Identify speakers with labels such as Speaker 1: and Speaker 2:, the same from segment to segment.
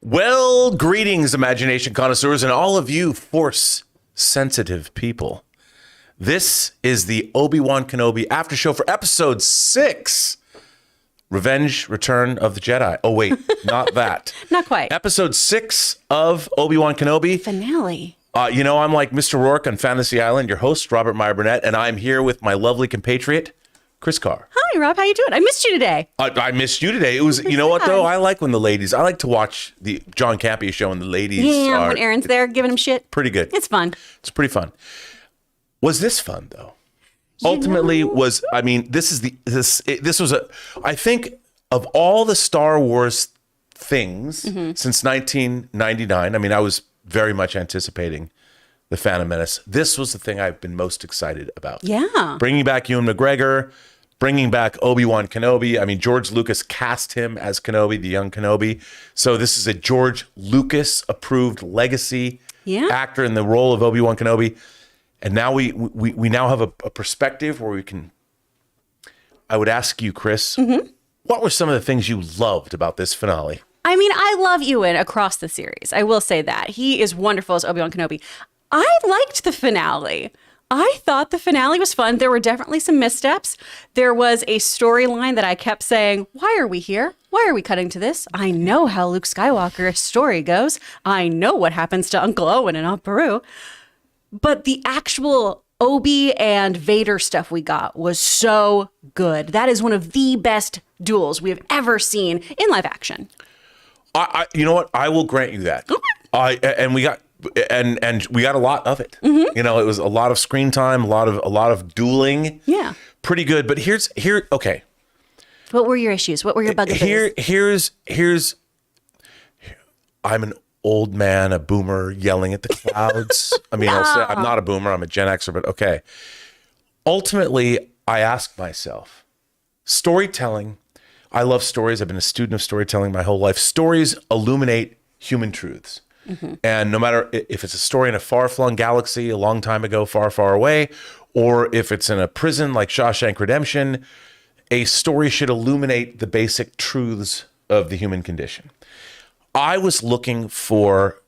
Speaker 1: Well, greetings, imagination connoisseurs, and all of you force-sensitive people. This is the Obi-Wan Kenobi after show for episode 6, Revenge, Return of the Jedi. Oh, wait, not that.
Speaker 2: Not quite.
Speaker 1: Episode 6 of Obi-Wan Kenobi.
Speaker 2: Finale.
Speaker 1: I'm like Mr. Rourke on Fantasy Island, your host, Robert Meyer Burnett, and I'm here with my lovely compatriot, Kris Carr.
Speaker 2: Hi, Rob. How you doing? I missed you today.
Speaker 1: I missed you today. It was, you know what, though? I like when the ladies, I like to watch the John Campea Show and the ladies are...
Speaker 2: when Aaron's there giving him shit.
Speaker 1: Pretty good.
Speaker 2: It's fun.
Speaker 1: It's pretty fun. Was this fun, though? Ultimately, I think of all the Star Wars things since 1999, I mean, I was very much anticipating The Phantom Menace. This was the thing I've been most excited about.
Speaker 2: Yeah.
Speaker 1: Bringing back Ewan McGregor, bringing back Obi-Wan Kenobi. I mean, George Lucas cast him as Kenobi, the young Kenobi. So this is a George Lucas-approved legacy actor in the role of Obi-Wan Kenobi. And now we now have a perspective where we can... I would ask you, Kris, what were some of the things you loved about this finale?
Speaker 2: I mean, I love Ewan across the series. I will say that. He is wonderful as Obi-Wan Kenobi. I liked the finale. I thought the finale was fun. There were definitely some missteps. There was a storyline that I kept saying, why are we here? Why are we cutting to this? I know how Luke Skywalker's story goes. I know what happens to Uncle Owen and Aunt Beru. But the actual Obi and Vader stuff we got was so good. That is one of the best duels we have ever seen in live action.
Speaker 1: You know what? I will grant you that. And we got a lot of it. You know, it was a lot of screen time, a lot of dueling.
Speaker 2: Yeah.
Speaker 1: Pretty good. But okay.
Speaker 2: What were your issues? What were your bugaboos?
Speaker 1: Here's I'm an old man, a boomer yelling at the clouds. I mean, I'll say I'm not a boomer, I'm a Gen Xer, but okay. Ultimately, I ask myself, storytelling, I love stories. I've been a student of storytelling my whole life. Stories illuminate human truths. And no matter if it's a story in a far-flung galaxy a long time ago, far, far away, or if it's in a prison like Shawshank Redemption, a story should illuminate the basic truths of the human condition. I was looking for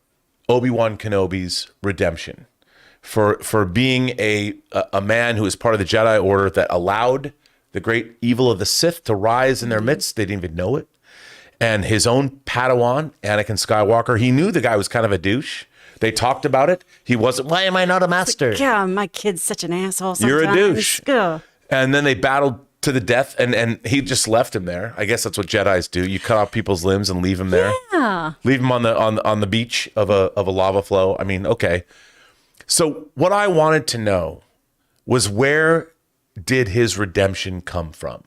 Speaker 1: Obi-Wan Kenobi's redemption, for being a man who is part of the Jedi Order that allowed the great evil of the Sith to rise in their midst. They didn't even know it. And his own Padawan, Anakin Skywalker, he knew the guy was kind of a douche. They talked about it. He wasn't, why am I not a master?
Speaker 2: Yeah, my kid's such an asshole sometimes.
Speaker 1: You're a douche.
Speaker 2: Ugh.
Speaker 1: And then they battled to the death, and he just left him there. I guess that's what Jedis do. You cut off people's limbs and leave them there.
Speaker 2: Yeah.
Speaker 1: Leave them on the beach of a lava flow. I mean, okay. So what I wanted to know was, where did his redemption come from?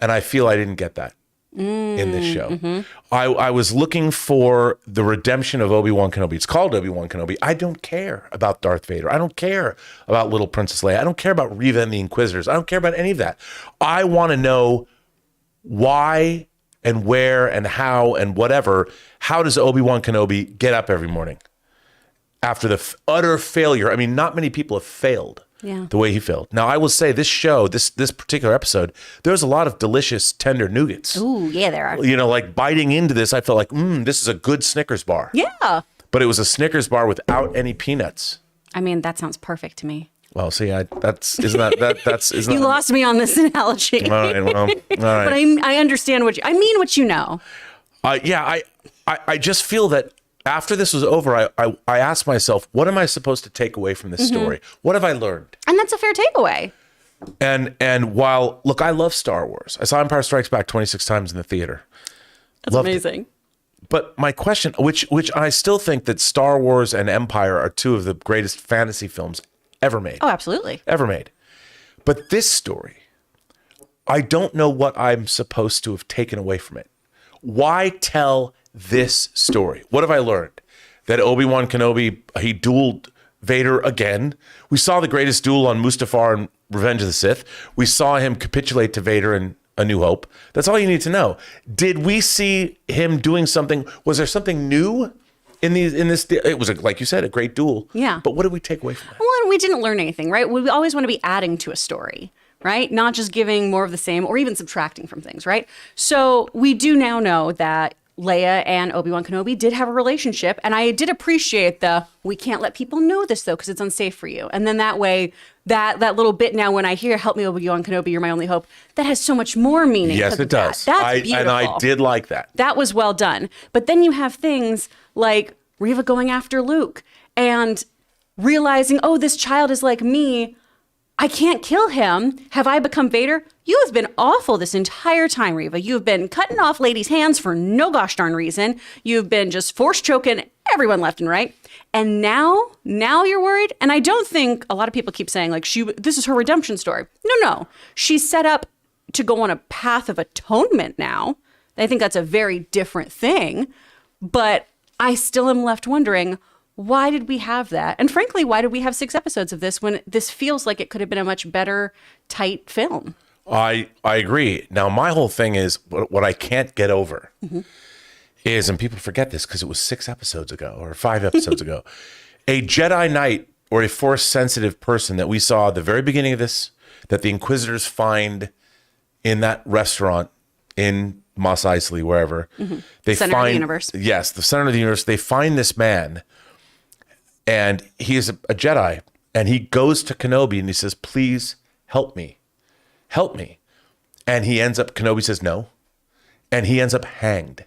Speaker 1: And I feel I didn't get that in this show. I was looking for the redemption of Obi-Wan Kenobi. It's called Obi-Wan Kenobi. I don't care about Darth Vader. I don't care about little Princess Leia. I don't care about Reva and the Inquisitors. I don't care about any of that. I want to know why and where and how and whatever. How does Obi-Wan Kenobi get up every morning after the utter failure? I mean, not many people have failed the way he failed. Now, I will say this show, this particular episode, there's a lot of delicious, tender nougats.
Speaker 2: Ooh, yeah, there are.
Speaker 1: You know, like biting into this, I felt like, this is a good Snickers bar.
Speaker 2: Yeah.
Speaker 1: But it was a Snickers bar without any peanuts.
Speaker 2: I mean, that sounds perfect to me.
Speaker 1: Well, see, isn't
Speaker 2: You lost me on this analogy.
Speaker 1: All right, well, all right.
Speaker 2: But I understand I mean what you know.
Speaker 1: I just feel that after this was over, I asked myself, what am I supposed to take away from this story? What have I learned?
Speaker 2: And that's a fair takeaway.
Speaker 1: And while, look, I love Star Wars. I saw Empire Strikes Back 26 times in the theater.
Speaker 2: That's
Speaker 1: Loved
Speaker 2: amazing.
Speaker 1: It. But my question, which I still think that Star Wars and Empire are two of the greatest fantasy films ever made.
Speaker 2: Oh, absolutely.
Speaker 1: Ever made. But this story, I don't know what I'm supposed to have taken away from it. Why tell this story? What have I learned? That Obi-Wan Kenobi, he dueled Vader again. We saw the greatest duel on Mustafar in Revenge of the Sith. We saw him capitulate to Vader in A New Hope. That's all you need to know. Did we see him doing something? Was there something new in this? It was, like you said, a great duel.
Speaker 2: Yeah.
Speaker 1: But what did we take away from that?
Speaker 2: Well, we didn't learn anything, right? We always want to be adding to a story, right? Not just giving more of the same or even subtracting from things, right? So we do now know that Leia and Obi-Wan Kenobi did have a relationship. And I did appreciate we can't let people know this though, because it's unsafe for you. And then that way, that little bit now when I hear, help me Obi-Wan Kenobi, you're my only hope, that has so much more meaning.
Speaker 1: Yes, it does.
Speaker 2: That's beautiful.
Speaker 1: And I did like that.
Speaker 2: That was well done. But then you have things like Reva going after Luke and realizing, oh, this child is like me. I can't kill him. Have I become Vader? You have been awful this entire time, Reva. You've been cutting off ladies' hands for no gosh darn reason. You've been just force choking everyone left and right. And now you're worried. And I don't think a lot of people keep saying like this is her redemption story. No. She's set up to go on a path of atonement now. I think that's a very different thing. But I still am left wondering, why did we have that? And frankly, why did we have 6 episodes of this when this feels like it could have been a much better, tight film?
Speaker 1: I agree. Now, my whole thing is what I can't get over is, and people forget this because it was 6 episodes ago or 5 episodes ago, a Jedi Knight or a Force-sensitive person that we saw at the very beginning of this, that the Inquisitors find in that restaurant in Mos Eisley, wherever. They
Speaker 2: center of the universe.
Speaker 1: Yes, the center of the universe. They find this man, and he is a Jedi, and he goes to Kenobi and he says, please help me. Help me. And Kenobi says no, and he ends up hanged.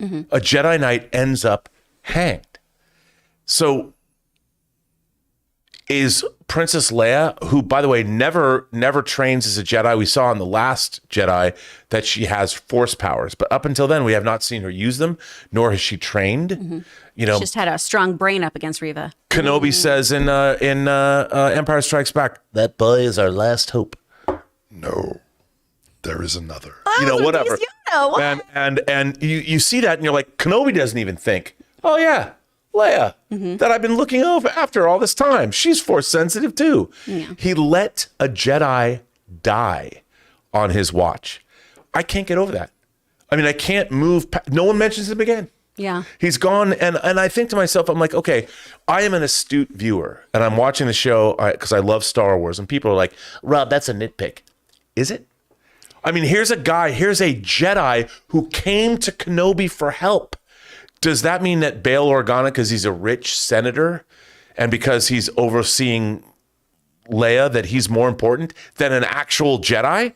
Speaker 1: A Jedi Knight ends up hanged. So is Princess Leia, who, by the way, never trains as a Jedi. We saw in the last Jedi that she has Force powers, but up until then, we have not seen her use them, nor has she trained. You know,
Speaker 2: She just had a strong brain up against Reva.
Speaker 1: Kenobi says in Empire Strikes Back, that boy is our last hope.
Speaker 3: No, there is another.
Speaker 1: Whatever. And you see that, and you're like, Kenobi doesn't even think, oh yeah, Leia, that I've been looking over after all this time. She's Force sensitive too. Yeah. He let a Jedi die on his watch. I can't get over that. I mean, I can't move. No one mentions him again.
Speaker 2: Yeah.
Speaker 1: He's gone. And I think to myself, I'm like, okay, I am an astute viewer and I'm watching the show because I love Star Wars, and people are like, Rob, that's a nitpick. Is it? I mean, here's a Jedi who came to Kenobi for help. Does that mean that Bail Organa, because he's a rich senator and because he's overseeing Leia, that he's more important than an actual Jedi?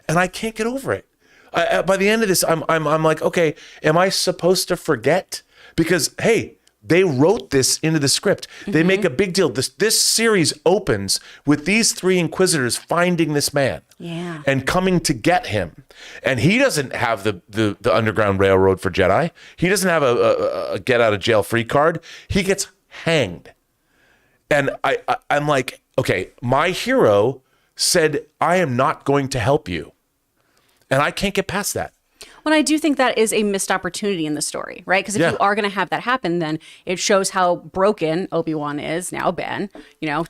Speaker 1: And I can't get over it. By the end of this, I'm like, okay, am I supposed to forget? Because, hey, they wrote this into the script. They make a big deal. This series opens with these 3 Inquisitors finding this man and coming to get him. And he doesn't have the Underground Railroad for Jedi. He doesn't have a get out of jail free card. He gets hanged. And I'm like, okay, my hero said, I am not going to help you. And I can't get past that.
Speaker 2: Well, I do think that is a missed opportunity in the story, right? Because if you are going to have that happen, then it shows how broken Obi-Wan is now, Ben,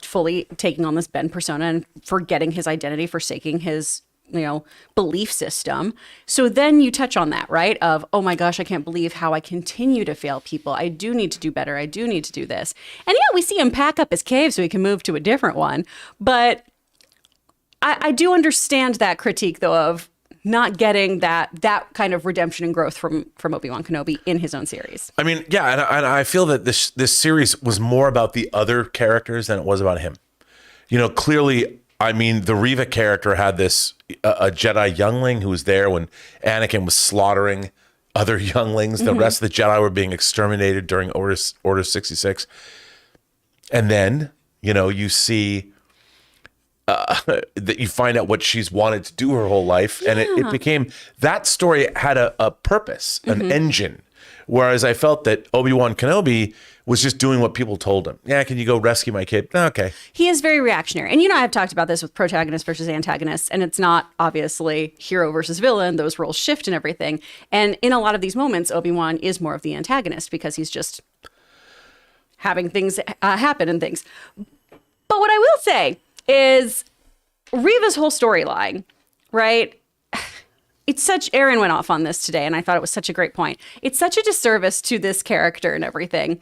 Speaker 2: fully taking on this Ben persona and forgetting his identity, forsaking his, belief system. So then you touch on that, right? Of, oh my gosh, I can't believe how I continue to fail people. I do need to do better. I do need to do this. And we see him pack up his cave so he can move to a different one. But I do understand that critique, though, of not getting that kind of redemption and growth from Obi-Wan Kenobi in his own series.
Speaker 1: I mean, yeah, and I feel that this series was more about the other characters than it was about him. Clearly, I mean, the Reva character had a Jedi youngling who was there when Anakin was slaughtering other younglings. The rest of the Jedi were being exterminated during Order 66. And then, you see that you find out what she's wanted to do her whole life. And it became, that story had a purpose, an engine. Whereas I felt that Obi-Wan Kenobi was just doing what people told him. Yeah, can you go rescue my kid? Okay.
Speaker 2: He is very reactionary. And I've talked about this with protagonists versus antagonists, and it's not obviously hero versus villain. Those roles shift and everything. And in a lot of these moments, Obi-Wan is more of the antagonist because he's just having things happen and things. But what I will say is Reva's whole storyline, right? Aaron went off on this today, and I thought it was such a great point. It's such a disservice to this character and everything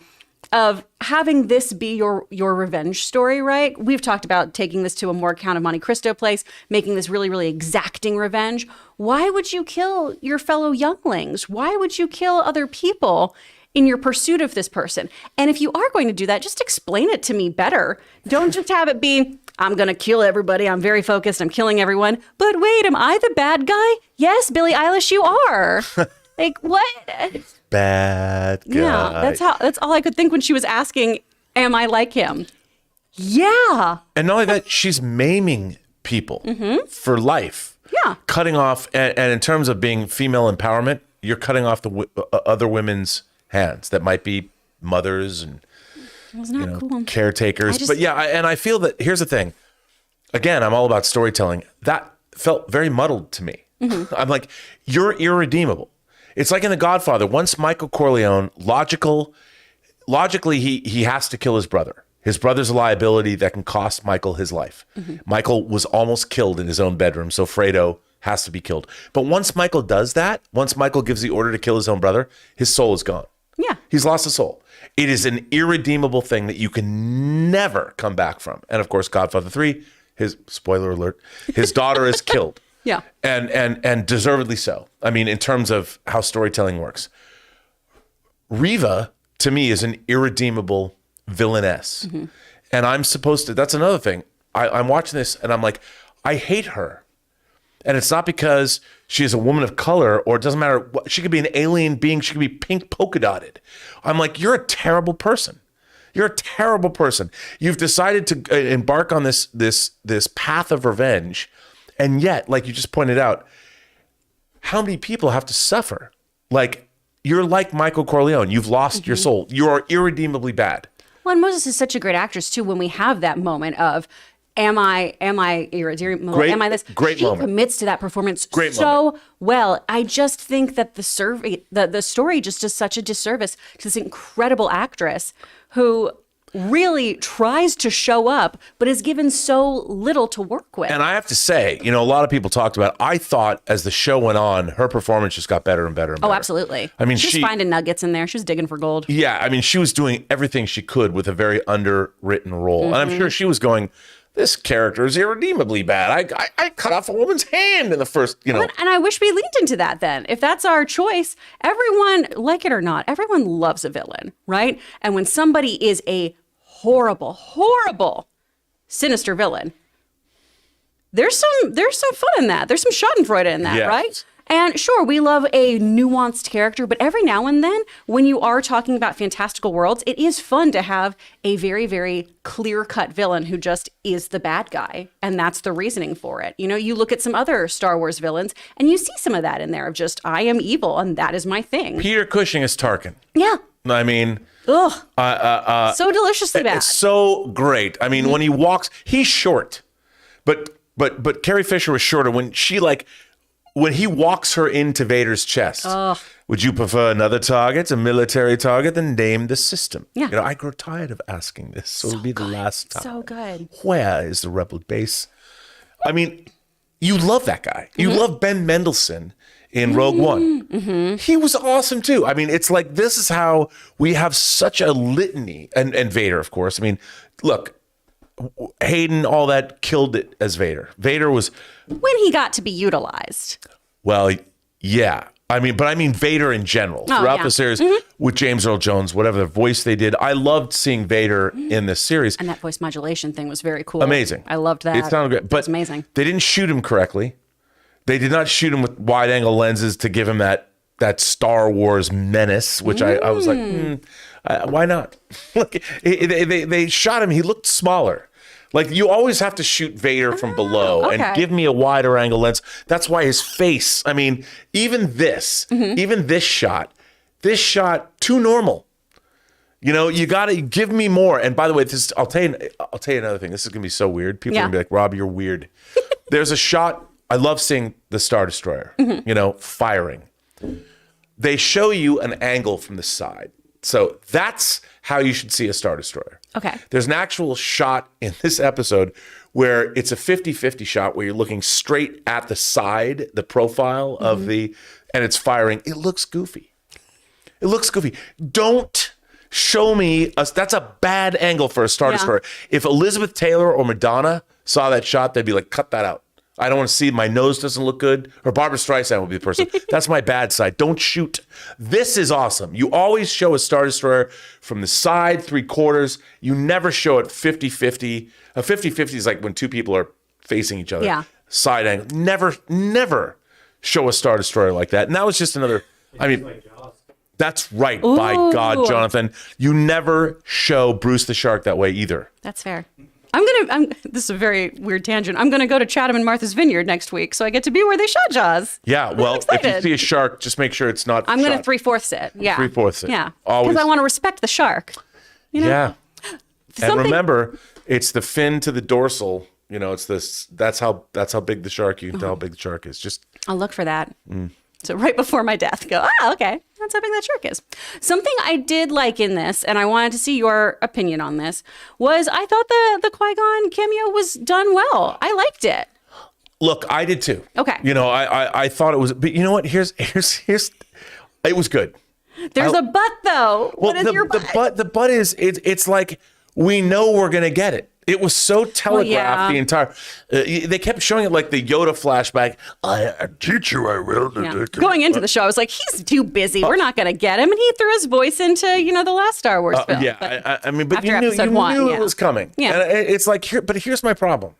Speaker 2: of having this be your revenge story, right? We've talked about taking this to a more Count of Monte Cristo place, making this really, really exacting revenge. Why would you kill your fellow younglings? Why would you kill other people in your pursuit of this person? And if you are going to do that, just explain it to me better. Don't just have it be, I'm going to kill everybody. I'm very focused. I'm killing everyone. But wait, am I the bad guy? Yes, Billie Eilish, you are. Like, what?
Speaker 1: Bad guy.
Speaker 2: Yeah, that's all I could think when she was asking, am I like him? Yeah.
Speaker 1: And not only that, she's maiming people for life.
Speaker 2: Yeah.
Speaker 1: Cutting off, and in terms of being female empowerment, you're cutting off the other women's hands that might be mothers and
Speaker 2: It was not cool.
Speaker 1: caretakers. But yeah, and I feel that, here's the thing. Again, I'm all about storytelling. That felt very muddled to me. I'm like, you're irredeemable. It's like in The Godfather. Once Michael Corleone, logically, he has to kill his brother. His brother's a liability that can cost Michael his life. Michael was almost killed in his own bedroom, so Fredo has to be killed. But once Michael does that, once Michael gives the order to kill his own brother, his soul is gone.
Speaker 2: Yeah.
Speaker 1: He's lost his soul. It is an irredeemable thing that you can never come back from. And of course, Godfather 3, his spoiler alert, his daughter is killed.
Speaker 2: Yeah.
Speaker 1: And deservedly so. I mean, in terms of how storytelling works. Riva, to me, is an irredeemable villainess. And I'm supposed to, that's another thing. I'm watching this and I'm like, I hate her. And it's not because she is a woman of color, or it doesn't matter what, she could be an alien being, she could be pink polka dotted. I'm like, you're a terrible person. You're a terrible person. You've decided to embark on this path of revenge. And yet, like you just pointed out, how many people have to suffer? Like, you're like Michael Corleone. You've lost your soul. You are irredeemably bad.
Speaker 2: Well, and Moses is such a great actress too. When we have that moment of, am I irredeemable?
Speaker 1: Great,
Speaker 2: am I this?
Speaker 1: great
Speaker 2: she
Speaker 1: moment.
Speaker 2: commits to that performance
Speaker 1: Great
Speaker 2: so
Speaker 1: moment.
Speaker 2: well. I just think that the story just does such a disservice to this incredible actress who really tries to show up, but is given so little to work with.
Speaker 1: And I have to say, a lot of people talked about, I thought as the show went on, her performance just got better and better and better.
Speaker 2: Oh, absolutely.
Speaker 1: I mean,
Speaker 2: she was finding nuggets in there. She was digging for gold.
Speaker 1: Yeah, I mean, she was doing everything she could with a very underwritten role. And I'm sure she was going, this character is irredeemably bad. I cut off a woman's hand in the first,
Speaker 2: And I wish we leaned into that then. If that's our choice, everyone, like it or not, everyone loves a villain, right? And when somebody is a horrible, horrible, sinister villain, there's some fun in that. There's some schadenfreude in that,
Speaker 1: Yeah.
Speaker 2: right? And sure, we love a nuanced character, but every now and then, when you are talking about fantastical worlds, it is fun to have a very, very clear-cut villain who just is the bad guy, and that's the reasoning for it. You look at some other Star Wars villains, and you see some of that in there of just, I am evil, and that is my thing.
Speaker 1: Peter Cushing is Tarkin.
Speaker 2: Yeah.
Speaker 1: I mean,
Speaker 2: Ugh. So deliciously bad.
Speaker 1: it's so great. I mean, when he walks, he's short, but Carrie Fisher was shorter. When he walks her into Vader's chest, would you prefer another target, a military target, then name the system?
Speaker 2: Yeah.
Speaker 1: I grow tired of asking this, so it'll be the last time.
Speaker 2: So good.
Speaker 1: Where is the rebel base? I mean, you love that guy. You love Ben Mendelsohn in Rogue One. He was awesome too. I mean, it's like, this is how we have such a litany, and Vader, of course. I mean, look, Hayden, all that, killed it as Vader. Vader was,
Speaker 2: When he got to be utilized.
Speaker 1: well, yeah. I mean Vader in general. Throughout
Speaker 2: yeah.
Speaker 1: the series, with James Earl Jones, whatever the voice they did, I loved seeing Vader in this series.
Speaker 2: And that voice modulation thing was very cool.
Speaker 1: Amazing.
Speaker 2: I loved that.
Speaker 1: It sounded great. But
Speaker 2: It's amazing.
Speaker 1: They didn't shoot him correctly. They did not shoot him with wide angle lenses to give him that Star Wars menace, which I was like, why not? Look, they shot him. He looked smaller. Like, you always have to shoot Vader from below and give me a wider angle lens. That's why his face, I mean, even this shot, too normal. You got to give me more. And by the way, I'll tell you another thing. This is going to be so weird. People are going to be like, Rob, you're weird. There's a shot. I love seeing the Star Destroyer, firing. They show you an angle from the side. So that's how you should see a Star Destroyer.
Speaker 2: Okay.
Speaker 1: There's an actual shot in this episode where it's a 50-50 shot where you're looking straight at the side, the profile of and it's firing. It looks goofy. Don't Show me that's a bad angle for a Star Destroyer. If Elizabeth Taylor or Madonna saw that shot, they'd be like, cut that out. I don't want to see, my nose doesn't look good. Or Barbara Streisand would be the person. That's my bad side. Don't shoot. This is awesome. You always show a Star Destroyer from the side, 3/4. You never show it 50-50. A 50-50 is like when two people are facing each other.
Speaker 2: Yeah.
Speaker 1: Side angle. Never show a Star Destroyer like that. And that was just another, I mean, that's right.
Speaker 2: Ooh.
Speaker 1: By God, Jonathan. You never show Bruce the Shark that way either.
Speaker 2: That's fair. This is a very weird tangent. I'm gonna go to Chatham and Martha's Vineyard next week, so I get to be where they shot Jaws.
Speaker 1: Yeah, well, if you see a shark, just make sure it's not.
Speaker 2: I'm gonna 3/4 it. Yeah,
Speaker 1: 3/4 it.
Speaker 2: Yeah,
Speaker 1: Always.
Speaker 2: because I want to respect the shark. You know?
Speaker 1: Yeah, and remember, it's the fin to the dorsal. You know, it's this. That's how big the shark. You can tell how big the shark is. Just
Speaker 2: I'll look for that. So right before my death, go, okay, that's how big that shark is. Something I did like in this, and I wanted to see your opinion on this, was I thought the Qui-Gon cameo was done well. I liked it.
Speaker 1: look, I did too.
Speaker 2: Okay.
Speaker 1: You know, I thought it was, but you know what? Here's. It was good.
Speaker 2: There's a but though.
Speaker 1: Well,
Speaker 2: What is your but?
Speaker 1: The but is it's like we know we're gonna get it. It was so telegraphed the entire. They kept showing it like the Yoda flashback. I teach you, I will.
Speaker 2: Yeah. Going into the show, I was like, he's too busy. We're not going to get him. And he threw his voice into, the last Star Wars film.
Speaker 1: Yeah,
Speaker 2: But
Speaker 1: I mean, but
Speaker 2: after
Speaker 1: you knew,
Speaker 2: episode one,
Speaker 1: it was coming.
Speaker 2: Yeah.
Speaker 1: And it's like, but here's my problem.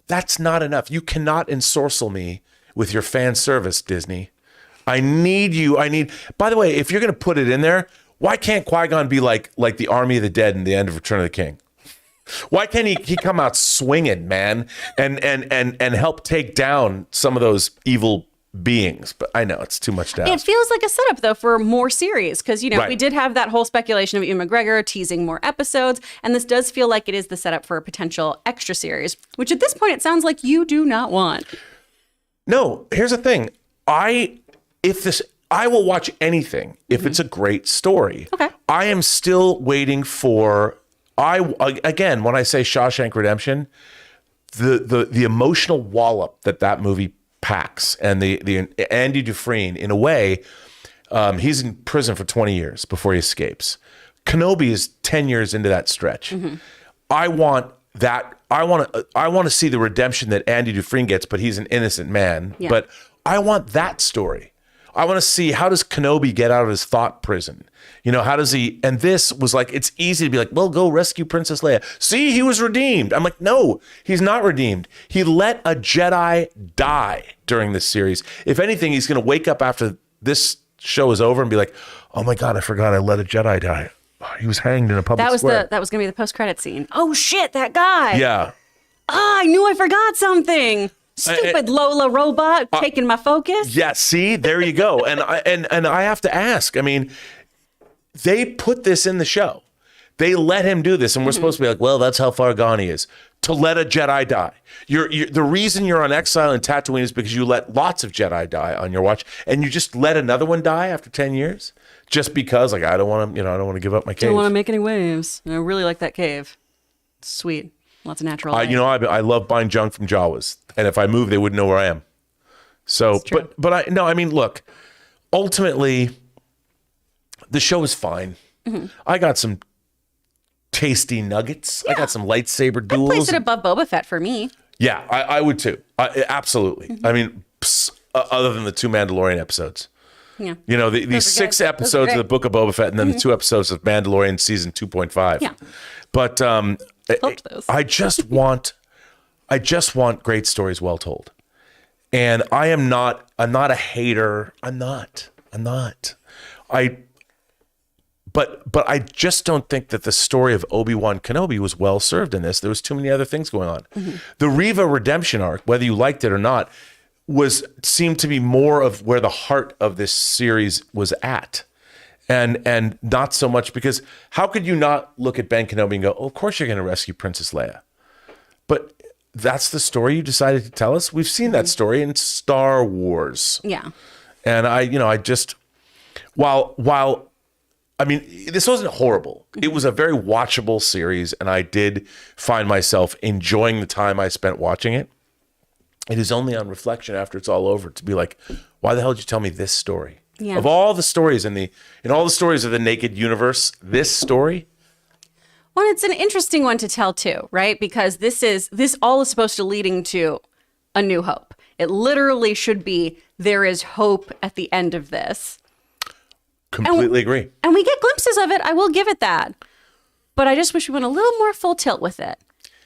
Speaker 1: That's not enough. You cannot ensorcel me with your fan service, Disney. I need you. By the way, if you're going to put it in there, why can't Qui-Gon be like the Army of the Dead in the end of Return of the King? Why can't he come out swinging, man, and help take down some of those evil beings? But I know it's too much to ask.
Speaker 2: it feels like a setup, though, for more series. Because,
Speaker 1: Right.
Speaker 2: we did have that whole speculation of Ewan McGregor teasing more episodes. And this does feel like it is the setup for a potential extra series, which at this point, it sounds like you do not want.
Speaker 1: No, here's the thing. I will watch anything if it's a great story.
Speaker 2: Okay.
Speaker 1: I am still waiting for. Again, when I say Shawshank Redemption, the emotional wallop that movie packs, and the Andy Dufresne, in a way, he's in prison for 20 years before he escapes. Kenobi is 10 years into that stretch.
Speaker 2: Mm-hmm.
Speaker 1: I want that. I want to see the redemption that Andy Dufresne gets, but he's an innocent man.
Speaker 2: Yeah.
Speaker 1: But I want that story. I want to see, how does Kenobi get out of his thought prison? How does he? And this was like, it's easy to be like, well, go rescue Princess Leia. See, he was redeemed. I'm like, no, he's not redeemed. He let a Jedi die during this series. If anything, he's going to wake up after this show is over and be like, oh my God, I forgot I let a Jedi die. He was hanged in a public square.
Speaker 2: That was going to be the post-credit scene. Oh, shit, that guy.
Speaker 1: Yeah.
Speaker 2: I knew I forgot something. Stupid Lola robot taking my focus.
Speaker 1: Yeah, see, there you go. And I have to ask. I mean, they put this in the show. They let him do this, and we're supposed to be like, well, that's how far gone he is. To let a Jedi die. The reason you're on exile in Tatooine is because you let lots of Jedi die on your watch, and you just let another one die after 10 years, just because, like, I don't want to, I don't want to give up my cave.
Speaker 2: Don't want to make any waves. I really like that cave. It's sweet. Lots of natural light.
Speaker 1: I love buying junk from Jawas, and if I move, they wouldn't know where I am. So, I mean, look, ultimately, the show is fine. Mm-hmm. I got some tasty nuggets. Yeah. I got some lightsaber duels.
Speaker 2: I'd place it above Boba Fett for me.
Speaker 1: Yeah, I would too. Absolutely. Mm-hmm. I mean, other than the 2 Mandalorian episodes.
Speaker 2: Yeah.
Speaker 1: These 6 episodes of the Book of Boba Fett, and then the 2 episodes of Mandalorian season 2.5.
Speaker 2: Yeah.
Speaker 1: But I just want great stories well told. And I'm not a hater. I'm not. But I just don't think that the story of Obi-Wan Kenobi was well served in this. There was too many other things going on. Mm-hmm. The Reva redemption arc, whether you liked it or not, seemed to be more of where the heart of this series was at. And not so much, because how could you not look at Ben Kenobi and go, oh, of course you're going to rescue Princess Leia. But that's the story you decided to tell us. We've seen that story in Star Wars.
Speaker 2: Yeah.
Speaker 1: And I just, while I mean, this wasn't horrible. It was a very watchable series, and I did find myself enjoying the time I spent watching it. It is only on reflection after it's all over to be like, why the hell did you tell me this story?
Speaker 2: Yeah.
Speaker 1: Of all the stories in all the stories of the naked universe, this story.
Speaker 2: Well, it's an interesting one to tell too, right? Because this all is supposed to leading to A New Hope. It literally should be, there is hope at the end of this.
Speaker 1: Completely agree.
Speaker 2: And we get glimpses of it. I will give it that. But I just wish we went a little more full tilt with it.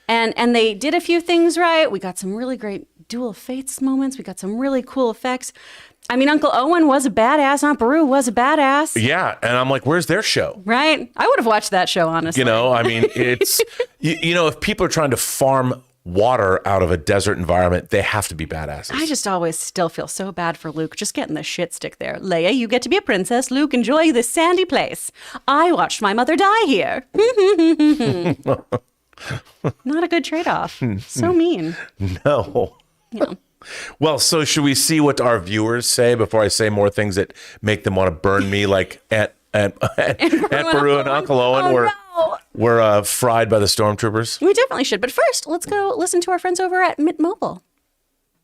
Speaker 2: And they did a few things right. We got some really great Duel of Fates moments. We got some really cool effects. I mean, Uncle Owen was a badass. Aunt Beru was a badass.
Speaker 1: Yeah. And I'm like, where's their show?
Speaker 2: Right? I would have watched that show, honestly.
Speaker 1: You know, I mean, it's, if people are trying to farm water out of a desert environment, they have to be badasses.
Speaker 2: I just always still feel so bad for Luke just getting the shit stick there. Leia, you get to be a princess. Luke, enjoy this sandy place. I watched my mother die here. Not a good trade-off. So mean.
Speaker 1: No.
Speaker 2: Yeah.
Speaker 1: Well, so should we see what our viewers say before I say more things that make them want to burn me like Aunt Beru and Uncle Owen were fried by the stormtroopers?
Speaker 2: We definitely should. But first, let's go listen to our friends over at Mint Mobile.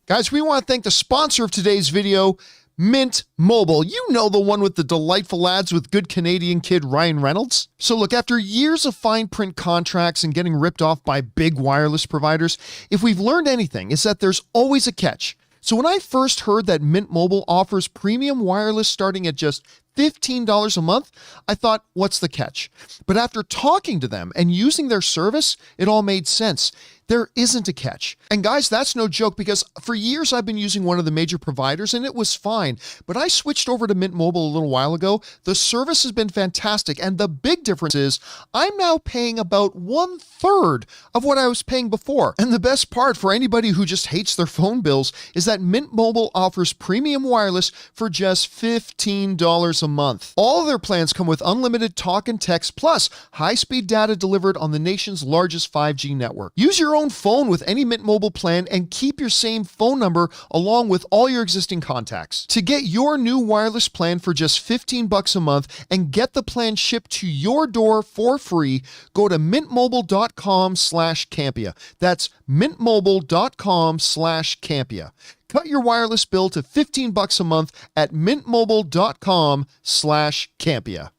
Speaker 4: Guys, we want to thank the sponsor of today's video, Mint Mobile. You know, the one with the delightful ads with good Canadian kid Ryan Reynolds. So look, after years of fine print contracts and getting ripped off by big wireless providers, if we've learned anything, it's that there's always a catch. So when I first heard that Mint Mobile offers premium wireless starting at just $15 a month, I thought, what's the catch? But after talking to them and using their service, it all made sense. There isn't a catch. And guys, that's no joke, because for years I've been using one of the major providers and it was fine. But I switched over to Mint Mobile a little while ago. The service has been fantastic. And the big difference is I'm now paying about 1/3 of what I was paying before. And the best part for anybody who just hates their phone bills is that Mint Mobile offers premium wireless for just $15 a month. All of their plans come with unlimited talk and text, plus high-speed data delivered on the nation's largest 5G network. Use your own phone with any Mint Mobile plan and keep your same phone number along with all your existing contacts. To get your new wireless plan for just $15 a month and get the plan shipped to your door for free, go to mintmobile.com/Campea. That's mintmobile.com/Campea. Cut your wireless bill to $15 a month at mintmobile.com/Campea.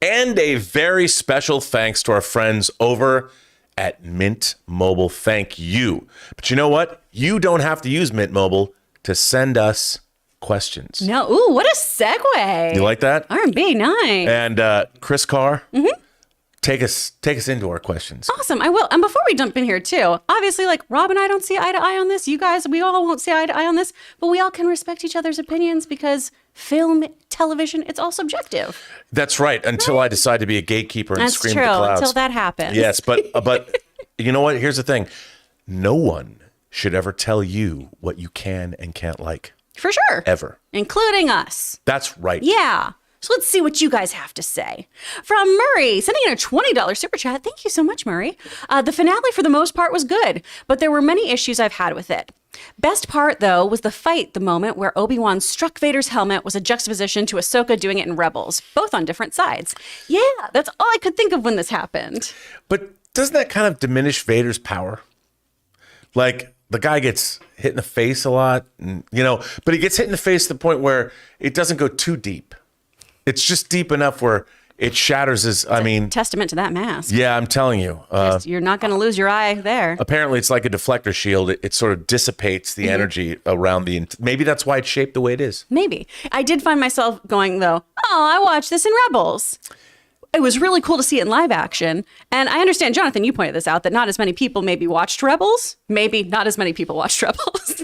Speaker 1: And a very special thanks to our friends over at Mint Mobile. Thank you. But you know what? You don't have to use Mint Mobile to send us questions.
Speaker 2: No, ooh, what a segue.
Speaker 1: You like that?
Speaker 2: R&B, nice.
Speaker 1: And Chris Carr, take us into our questions.
Speaker 2: Awesome, I will. And before we jump in here too, obviously, like Rob and I don't see eye to eye on this. You guys, we all won't see eye to eye on this, but we all can respect each other's opinions because film, television, it's all subjective.
Speaker 1: That's right. Until I decide to be a gatekeeper and
Speaker 2: That's
Speaker 1: scream
Speaker 2: true.
Speaker 1: at the clouds.
Speaker 2: Until that happens.
Speaker 1: Yes, but you know what? Here's the thing. No one should ever tell you what you can and can't like.
Speaker 2: For sure.
Speaker 1: Ever.
Speaker 2: Including us.
Speaker 1: That's right.
Speaker 2: Yeah. So let's see what you guys have to say. From Murray, sending in a $20 super chat. Thank you so much, Murray. The finale, for the most part, was good, but there were many issues I've had with it. Best part, though, was the fight, the moment where Obi-Wan struck Vader's helmet was a juxtaposition to Ahsoka doing it in Rebels, both on different sides. Yeah, that's all I could think of when this happened.
Speaker 1: But doesn't that kind of diminish Vader's power? Like, the guy gets hit in the face a lot, and, but he gets hit in the face to the point where it doesn't go too deep. It's just deep enough where it shatters his,
Speaker 2: Testament to that mask.
Speaker 1: Yeah, I'm telling you.
Speaker 2: You're not going to lose your eye there.
Speaker 1: Apparently, it's like a deflector shield. It sort of dissipates the energy around maybe that's why it's shaped the way it is.
Speaker 2: Maybe. I did find myself going, though, I watched this in Rebels. It was really cool to see it in live action. And I understand, Jonathan, you pointed this out, that not as many people maybe watched Rebels. Maybe not as many people watched Rebels.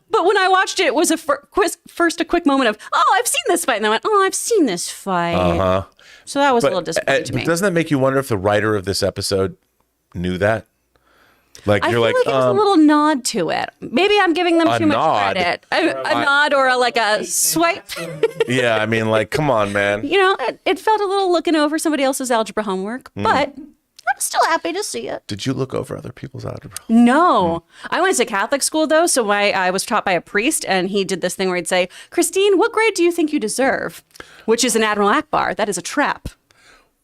Speaker 2: But when I watched it, it was first a quick moment of, I've seen this fight. And I went, I've seen this fight.
Speaker 1: Uh-huh.
Speaker 2: So that was a little disappointing to me.
Speaker 1: But doesn't that make you wonder if the writer of this episode knew that? Like,
Speaker 2: I
Speaker 1: you're
Speaker 2: feel like it was a little nod to it. Maybe I'm giving them too much credit. A nod or a swipe.
Speaker 1: Yeah, come on, man.
Speaker 2: It felt a little looking over somebody else's algebra homework, but I'm still happy to see it.
Speaker 1: Did you look over other people's algebra?
Speaker 2: No. I went to Catholic school, though, so I was taught by a priest, and he did this thing where he'd say, Christine, what grade do you think you deserve? Which is an Admiral Akbar. That is a trap.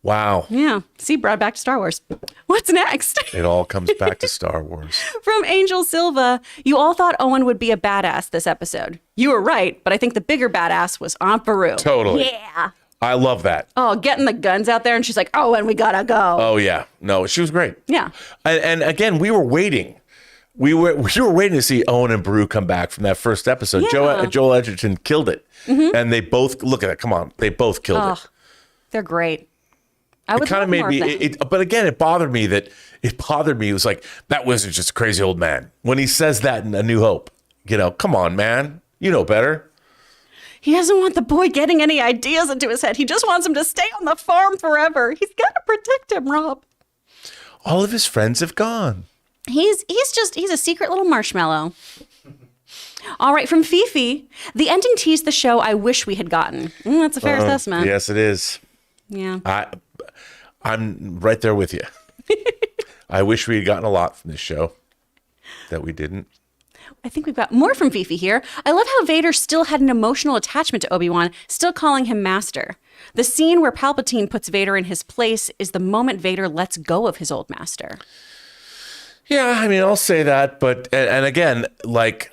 Speaker 1: Wow.
Speaker 2: Yeah. See, brought back to Star Wars. What's next?
Speaker 1: It all comes back to Star Wars.
Speaker 2: From Angel Silva, you all thought Owen would be a badass this episode. You were right, but I think the bigger badass was Aunt Beru.
Speaker 1: Totally.
Speaker 2: Yeah.
Speaker 1: I love that.
Speaker 2: Oh, getting the guns out there, and she's like, Owen, we gotta go.
Speaker 1: Oh, yeah. No, she was great.
Speaker 2: Yeah.
Speaker 1: And again, we were waiting. We were waiting to see Owen and Beru come back from that first episode.
Speaker 2: Yeah.
Speaker 1: Joel Edgerton killed it. And they both, look at it, come on. They both killed it.
Speaker 2: They're great. I
Speaker 1: It
Speaker 2: would
Speaker 1: kind
Speaker 2: love
Speaker 1: of made
Speaker 2: more
Speaker 1: me,
Speaker 2: of them.
Speaker 1: but again, it bothered me. It was like, that wizard's just a crazy old man. When he says that in A New Hope, come on, man. You know better.
Speaker 2: He doesn't want the boy getting any ideas into his head. He just wants him to stay on the farm forever. He's got to protect him, Rob.
Speaker 1: All of his friends have gone.
Speaker 2: He's a secret little marshmallow. All right, from Fifi, the ending teased the show I wish we had gotten. That's a fair assessment.
Speaker 1: Yes, it is.
Speaker 2: Yeah.
Speaker 1: I'm right there with you. I wish we had gotten a lot from this show that we didn't.
Speaker 2: I think we've got more from Fifi here. I love how Vader still had an emotional attachment to Obi-Wan, still calling him master. The scene where Palpatine puts Vader in his place is the moment Vader lets go of his old master.
Speaker 1: Yeah, I mean, I'll say that, but and again, like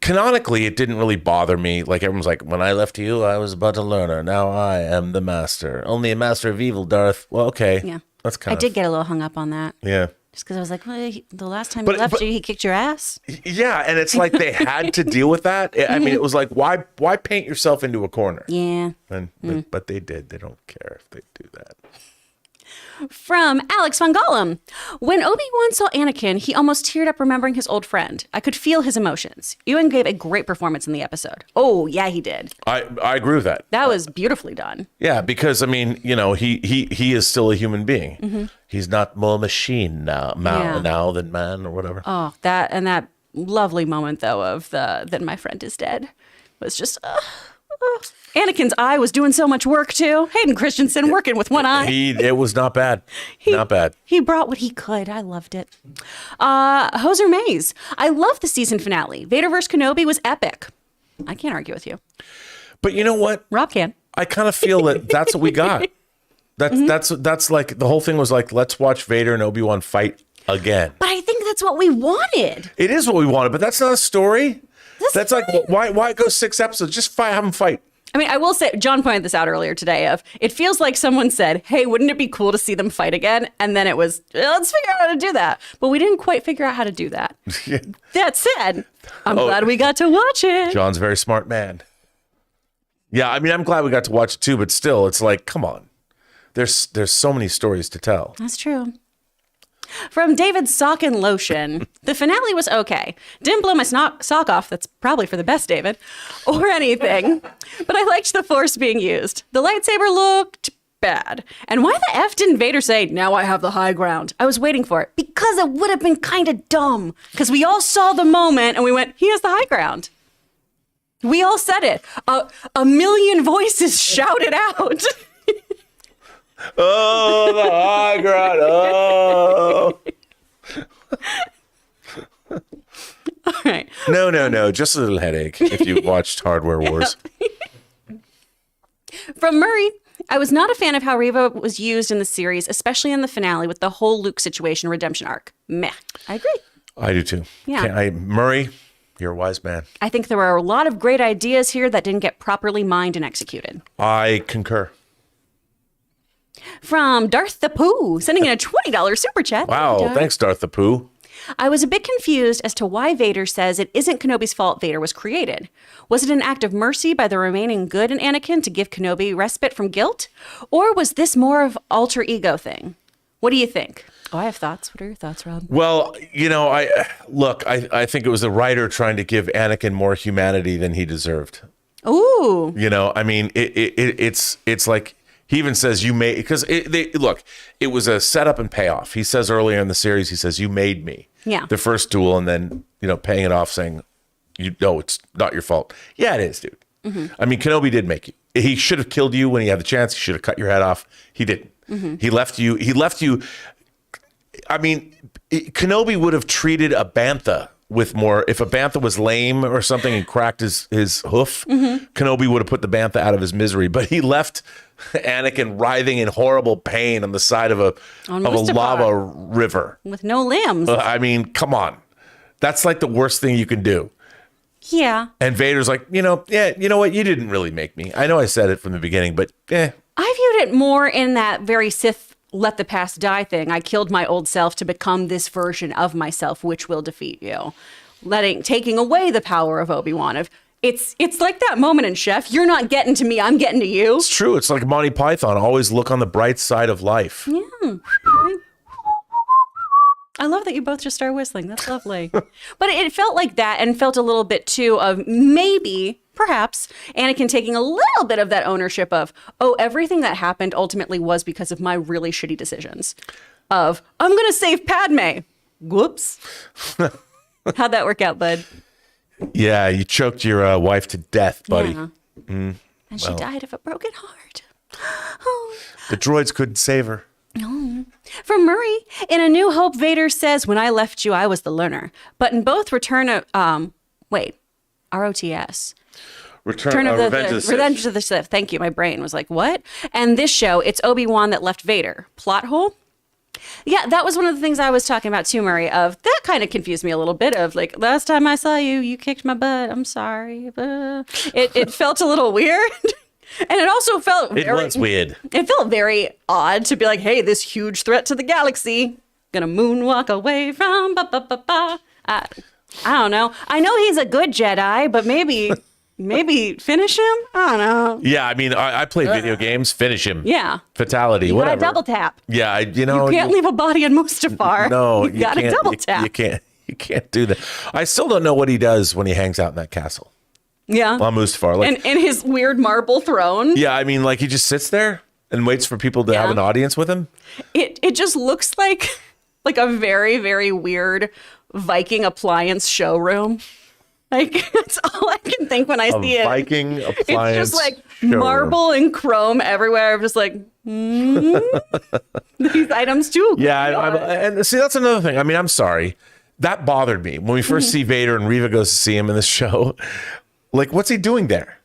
Speaker 1: canonically, it didn't really bother me. Like everyone's like, when I left you, I was but a learner. Now I am the master, only a master of evil, Darth. Well, okay,
Speaker 2: Yeah.
Speaker 1: that's kind
Speaker 2: I did get a little hung up on that.
Speaker 1: yeah.
Speaker 2: Just because I was like, well, the last time he left you, he kicked your ass.
Speaker 1: Yeah, and it's like they had to deal with that. I mean, it was like, why paint yourself into a corner?
Speaker 2: Yeah.
Speaker 1: But they did. They don't care if they do that.
Speaker 2: From Alex Von Gollum. When Obi-Wan saw Anakin, he almost teared up remembering his old friend. I could feel his emotions. Ewan gave a great performance in the episode. Oh, yeah, he did.
Speaker 1: I agree with that.
Speaker 2: That was beautifully done.
Speaker 1: Yeah, because I mean, he is still a human being. He's not more machine now than man or whatever.
Speaker 2: Oh, that lovely moment though of that my friend is dead was just Anakin's eye was doing so much work too. Hayden Christensen working with one eye.
Speaker 1: It was not bad. Not bad.
Speaker 2: He brought what he could. I loved it. Hoser Mays. I love the season finale. Vader vs. Kenobi was epic. I can't argue with you.
Speaker 1: But you know what?
Speaker 2: Rob can.
Speaker 1: I kind of feel that that's what we got. That's like the whole thing was like, let's watch Vader and Obi-Wan fight again.
Speaker 2: But I think that's what we wanted.
Speaker 1: It is what we wanted, but that's not a story. That's like, why go 6 episodes? Just have them fight.
Speaker 2: I mean, I will say, John pointed this out earlier today it feels like someone said, hey, wouldn't it be cool to see them fight again? And then it was, let's figure out how to do that. But we didn't quite figure out how to do that.
Speaker 1: Yeah.
Speaker 2: That said, I'm glad we got to watch it.
Speaker 1: John's a very smart man. Yeah, I mean, I'm glad we got to watch it too, but still, it's like, come on. There's so many stories to tell.
Speaker 2: That's true. From David Sock and Lotion, the finale was okay. Didn't blow my sock off. That's probably for the best, David. Or anything. But I liked the Force being used. The lightsaber looked bad. And why the F didn't Vader say, now I have the high ground? I was waiting for it. Because it would have been kind of dumb. Because we all saw the moment and we went, he has the high ground. We all said it. A million voices shouted out.
Speaker 1: Oh, the high ground. Oh.
Speaker 2: All right.
Speaker 1: No. Just a little headache if you watched Hardware Wars.
Speaker 2: From Murray, I was not a fan of how Reva was used in the series, especially in the finale with the whole Luke situation redemption arc. Meh. I agree.
Speaker 1: I do too.
Speaker 2: Yeah.
Speaker 1: Murray, you're a wise man.
Speaker 2: I think there were a lot of great ideas here that didn't get properly mined and executed.
Speaker 1: I concur.
Speaker 2: From Darth the Pooh, sending in a $20 super chat.
Speaker 1: Wow, thanks, Darth the Pooh.
Speaker 2: I was a bit confused as to why Vader says it isn't Kenobi's fault Vader was created. Was it an act of mercy by the remaining good in Anakin to give Kenobi respite from guilt? Or was this more of alter ego thing? What do you think? Oh, I have thoughts. What are your thoughts, Rob?
Speaker 1: Well, I think it was the writer trying to give Anakin more humanity than he deserved.
Speaker 2: Ooh.
Speaker 1: I mean, it's like, he even says you made, because it was a setup and payoff. He says earlier in the series, he says, you made me.
Speaker 2: Yeah.
Speaker 1: The first duel, and then, paying it off saying, it's not your fault. Yeah, it is, dude. Mm-hmm. I mean, Kenobi did make you. He should have killed you when he had the chance. He should have cut your head off. He didn't. Mm-hmm. He left you. I mean, Kenobi would have treated a bantha with more. If a bantha was lame or something and cracked his hoof, Kenobi would have put the bantha out of his misery. But he left Anakin writhing in horrible pain on the side of a
Speaker 2: Mustafar.
Speaker 1: lava river.
Speaker 2: With no limbs.
Speaker 1: I mean, come on. That's like the worst thing you can do.
Speaker 2: Yeah.
Speaker 1: And Vader's like, you know what? You didn't really make me. I know I said it from the beginning, but
Speaker 2: I viewed it more in that very Sith let the past die thing. I killed my old self to become this version of myself, which will defeat you. Taking away the power of Obi-Wan. It's like that moment in Chef. You're not getting to me, I'm getting to you.
Speaker 1: it's true. It's like Monty Python. Always look on the bright side of life.
Speaker 2: Yeah. I love that you both just start whistling. That's lovely. But it felt like that, and felt a little bit too of maybe, perhaps, Anakin taking a little bit of that ownership of, everything that happened ultimately was because of my really shitty decisions. Of, I'm going to save Padme. Whoops. How'd that work out, bud?
Speaker 1: Yeah, you choked your wife to death, buddy.
Speaker 2: Yeah. And she died of a broken heart. Oh.
Speaker 1: The droids couldn't save her.
Speaker 2: From Murray, in A New Hope, Vader says, when I left you, I was the learner. But in both Return of, ROTS.
Speaker 1: Return of Revenge of the Sith.
Speaker 2: Revenge of the Sith. Thank you. My brain was like, what? And this show, it's Obi-Wan that left Vader. Plot hole? Yeah, that was one of the things I was talking about too, Murray, of that kind of confused me a little bit of like, last time I saw you, you kicked my butt. I'm sorry. It felt a little weird. And it also felt
Speaker 1: It was weird.
Speaker 2: It felt very odd to be like, hey, this huge threat to the galaxy, gonna moonwalk away from I don't know. I know he's a good Jedi, but maybe finish him? I don't know.
Speaker 1: Yeah, I mean, I play video games. Finish him.
Speaker 2: Yeah.
Speaker 1: Fatality,
Speaker 2: You
Speaker 1: whatever.
Speaker 2: gotta double tap.
Speaker 1: Yeah,
Speaker 2: You can't leave a body in Mustafar.
Speaker 1: No,
Speaker 2: you gotta
Speaker 1: can't,
Speaker 2: double tap.
Speaker 1: You can't do that. I still don't know what he does when he hangs out in that castle.
Speaker 2: Yeah.
Speaker 1: On Mustafar. Like,
Speaker 2: and his weird marble throne.
Speaker 1: yeah, I mean, like he just sits there and waits for people to have an audience with him.
Speaker 2: It just looks like a very, very weird Viking appliance showroom. Like, that's all I can think when I see it.
Speaker 1: Viking appliance.
Speaker 2: It's just like
Speaker 1: showroom.
Speaker 2: marble and chrome everywhere. I'm just like, these items too.
Speaker 1: Yeah, and see, that's another thing. I mean, I'm sorry. That bothered me when we first see Vader and Reva goes to see him in this show. Like, what's he doing there?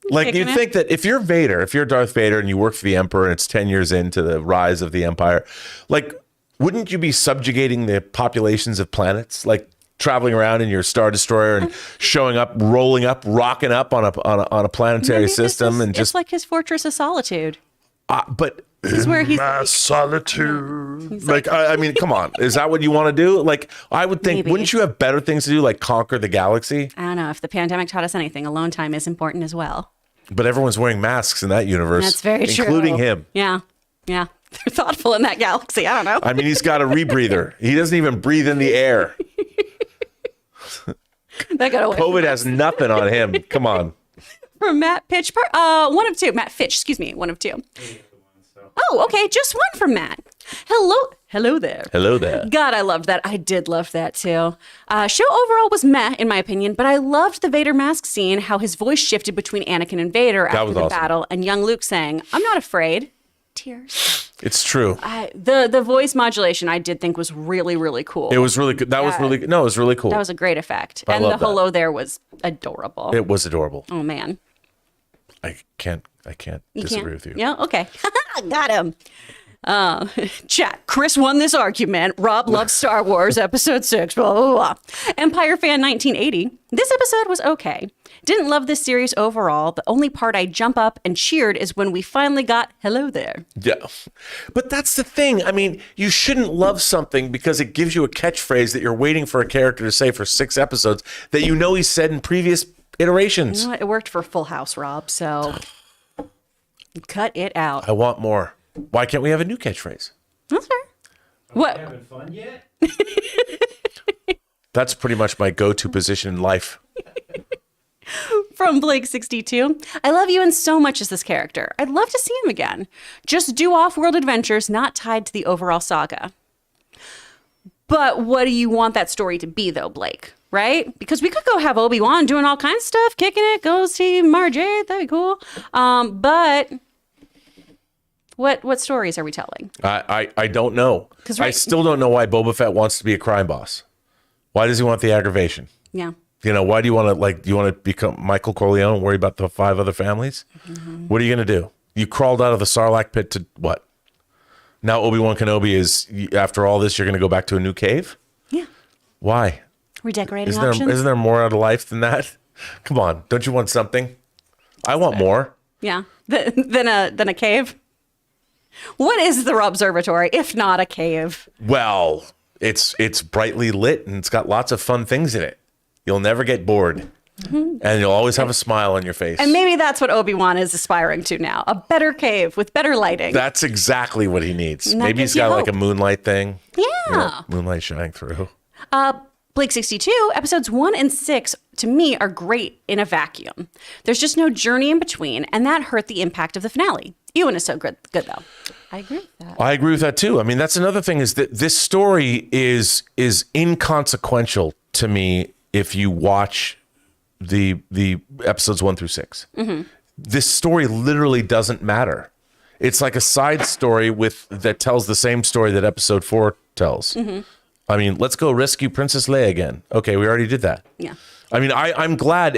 Speaker 1: Like,
Speaker 2: Kicking
Speaker 1: you'd
Speaker 2: it.
Speaker 1: think that if you're Vader, if you're Darth Vader and you work for the Emperor and it's 10 years into the rise of the Empire, like, wouldn't you be subjugating the populations of planets? Like, traveling around in your Star Destroyer and showing up, rolling up, rocking up on a planetary
Speaker 2: Maybe
Speaker 1: system and
Speaker 2: it's
Speaker 1: just
Speaker 2: like his Fortress of Solitude.
Speaker 1: but
Speaker 2: This is where he's
Speaker 3: My solitude.
Speaker 1: like I mean, come on, is that what you want to do? Like, I would think,
Speaker 2: Maybe.
Speaker 1: wouldn't you have better things to do, like conquer the galaxy?
Speaker 2: I don't know. If the pandemic taught us anything, alone time is important as well.
Speaker 1: But everyone's wearing masks in that universe.
Speaker 2: That's very true.
Speaker 1: including him.
Speaker 2: Yeah. Yeah. They're thoughtful in that galaxy. I don't know.
Speaker 1: I mean, he's got a rebreather. He doesn't even breathe in the air.
Speaker 2: That got away
Speaker 1: COVID has nothing on him. Come on.
Speaker 2: from Matt Pitch. One of two. Matt Fitch, excuse me. One of two. Oh, okay. Just one from Matt. Hello there.
Speaker 1: Hello there.
Speaker 2: God, I loved that. I did love that too. Show overall was meh, in my opinion, but I loved the Vader mask scene, how his voice shifted between Anakin and Vader after
Speaker 1: was
Speaker 2: the
Speaker 1: awesome.
Speaker 2: battle, and young Luke saying, "I'm not afraid." Tears.
Speaker 1: It's true.
Speaker 2: The voice modulation I did think was really, really cool.
Speaker 1: It was really good. That was really good. No, it was really cool.
Speaker 2: That was a great effect.
Speaker 1: I
Speaker 2: And the
Speaker 1: love that.
Speaker 2: hello there was adorable.
Speaker 1: It was adorable.
Speaker 2: Oh man.
Speaker 1: I can't disagree with you.
Speaker 2: Yeah, okay. Got him. Chat. Chris won this argument. Rob loves Star Wars Episode 6. Blah, blah, blah. Empire Fan 1980. This episode was okay. Didn't love this series overall. The only part I jump up and cheered is when we finally got hello there.
Speaker 1: Yeah. But that's the thing. I mean, you shouldn't love something because it gives you a catchphrase that you're waiting for a character to say for 6 episodes that you know he said in previous iterations.
Speaker 2: You know what? It worked for Full House, Rob, so cut it out.
Speaker 1: I want more. Why can't we have a new catchphrase?
Speaker 2: That's fair. What?
Speaker 5: Having fun yet?
Speaker 1: That's pretty much my go-to position in life.
Speaker 2: From Blake62. I love Ewan so much as this character. I'd love to see him again. Just do off-world adventures not tied to the overall saga. But what do you want that story to be, though, Blake? Right? Because we could go have Obi-Wan doing all kinds of stuff, kicking it, go see Mara Jade, that'd be cool. But what stories are we telling?
Speaker 1: I don't know.
Speaker 2: 'Cause
Speaker 1: I
Speaker 2: right-
Speaker 1: still don't know why Boba Fett wants to be a crime boss. Why does he want the aggravation?
Speaker 2: Yeah.
Speaker 1: You know, why do you want to do you want to become Michael Corleone and worry about the 5 other families? What are you going to do? You crawled out of the Sarlacc pit to what? Now Obi-Wan Kenobi is, after all this, you're going to go back to a new cave?
Speaker 2: Yeah.
Speaker 1: Why?
Speaker 2: Redecorating options.
Speaker 1: Isn't there more out of life than that? Come on. Don't you want something? I want more.
Speaker 2: Yeah. Than a cave. What is the observatory if not a cave?
Speaker 1: Well, it's brightly lit and it's got lots of fun things in it. You'll never get bored. And you'll always have a smile on your face.
Speaker 2: And maybe that's what Obi-Wan is aspiring to now. A better cave with better lighting.
Speaker 1: That's exactly what he needs.
Speaker 2: And that
Speaker 1: Maybe he's
Speaker 2: gives you
Speaker 1: got like a
Speaker 2: hope.
Speaker 1: moonlight thing.
Speaker 2: Yeah.
Speaker 1: Moonlight shining through.
Speaker 2: Blake 62, episodes 1 and 6, to me, are great in a vacuum. There's just no journey in between, and that hurt the impact of the finale. Ewan is so good though. I agree with that.
Speaker 1: I agree with that too. I mean, that's another thing is that this story is inconsequential to me if you watch the episodes 1 through 6. This story literally doesn't matter. It's like a side story that tells the same story that episode 4 tells. I mean, let's go rescue Princess Leia again. Okay, we already did that.
Speaker 2: Yeah.
Speaker 1: I mean, I'm glad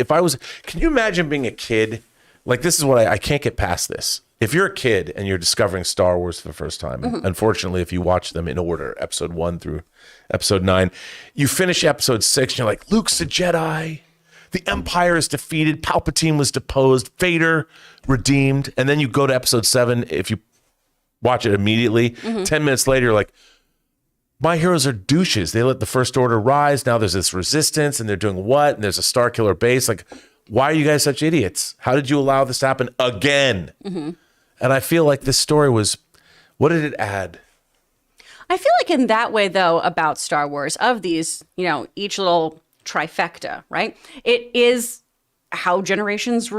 Speaker 1: can you imagine being a kid? Like, this is what I can't get past this. If you're a kid and you're discovering Star Wars for the first time, unfortunately, if you watch them in order, episode 1 through episode 9, you finish episode 6 and you're like, Luke's a Jedi. The Empire is defeated. Palpatine was deposed. Vader redeemed. And then you go to episode 7. If you watch it immediately, 10 minutes later, you're like, my heroes are douches. They let the First Order rise. Now there's this resistance and they're doing what? And there's a Star Killer base. Like, why are you guys such idiots? How did you allow this to happen again? And I feel like this story was, what did it add?
Speaker 2: I feel like in that way, though, about Star Wars, of these, each little trifecta, right? It is how generations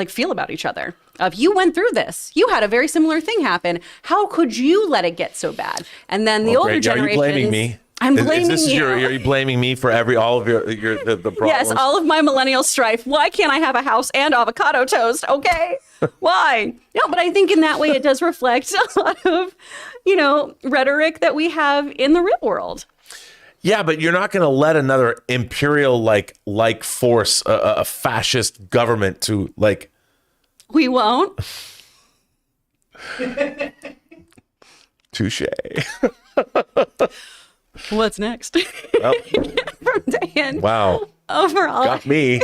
Speaker 2: feel about each other. Of you went through this, you had a very similar thing happen. How could you let it get so bad? And then the older generations.
Speaker 1: Are you blaming me?
Speaker 2: I'm blaming you.
Speaker 1: Are you blaming me for all of the problems?
Speaker 2: Yes, all of my millennial strife. Why can't I have a house and avocado toast? Okay, why? No, but I think in that way it does reflect a lot of, rhetoric that we have in the real world.
Speaker 1: Yeah, but you're not going to let another imperial like force, a fascist government to like.
Speaker 2: We won't.
Speaker 1: Touche.
Speaker 2: What's next?
Speaker 1: Well,
Speaker 2: From Dan.
Speaker 1: wow.
Speaker 2: Overall,
Speaker 1: Got me.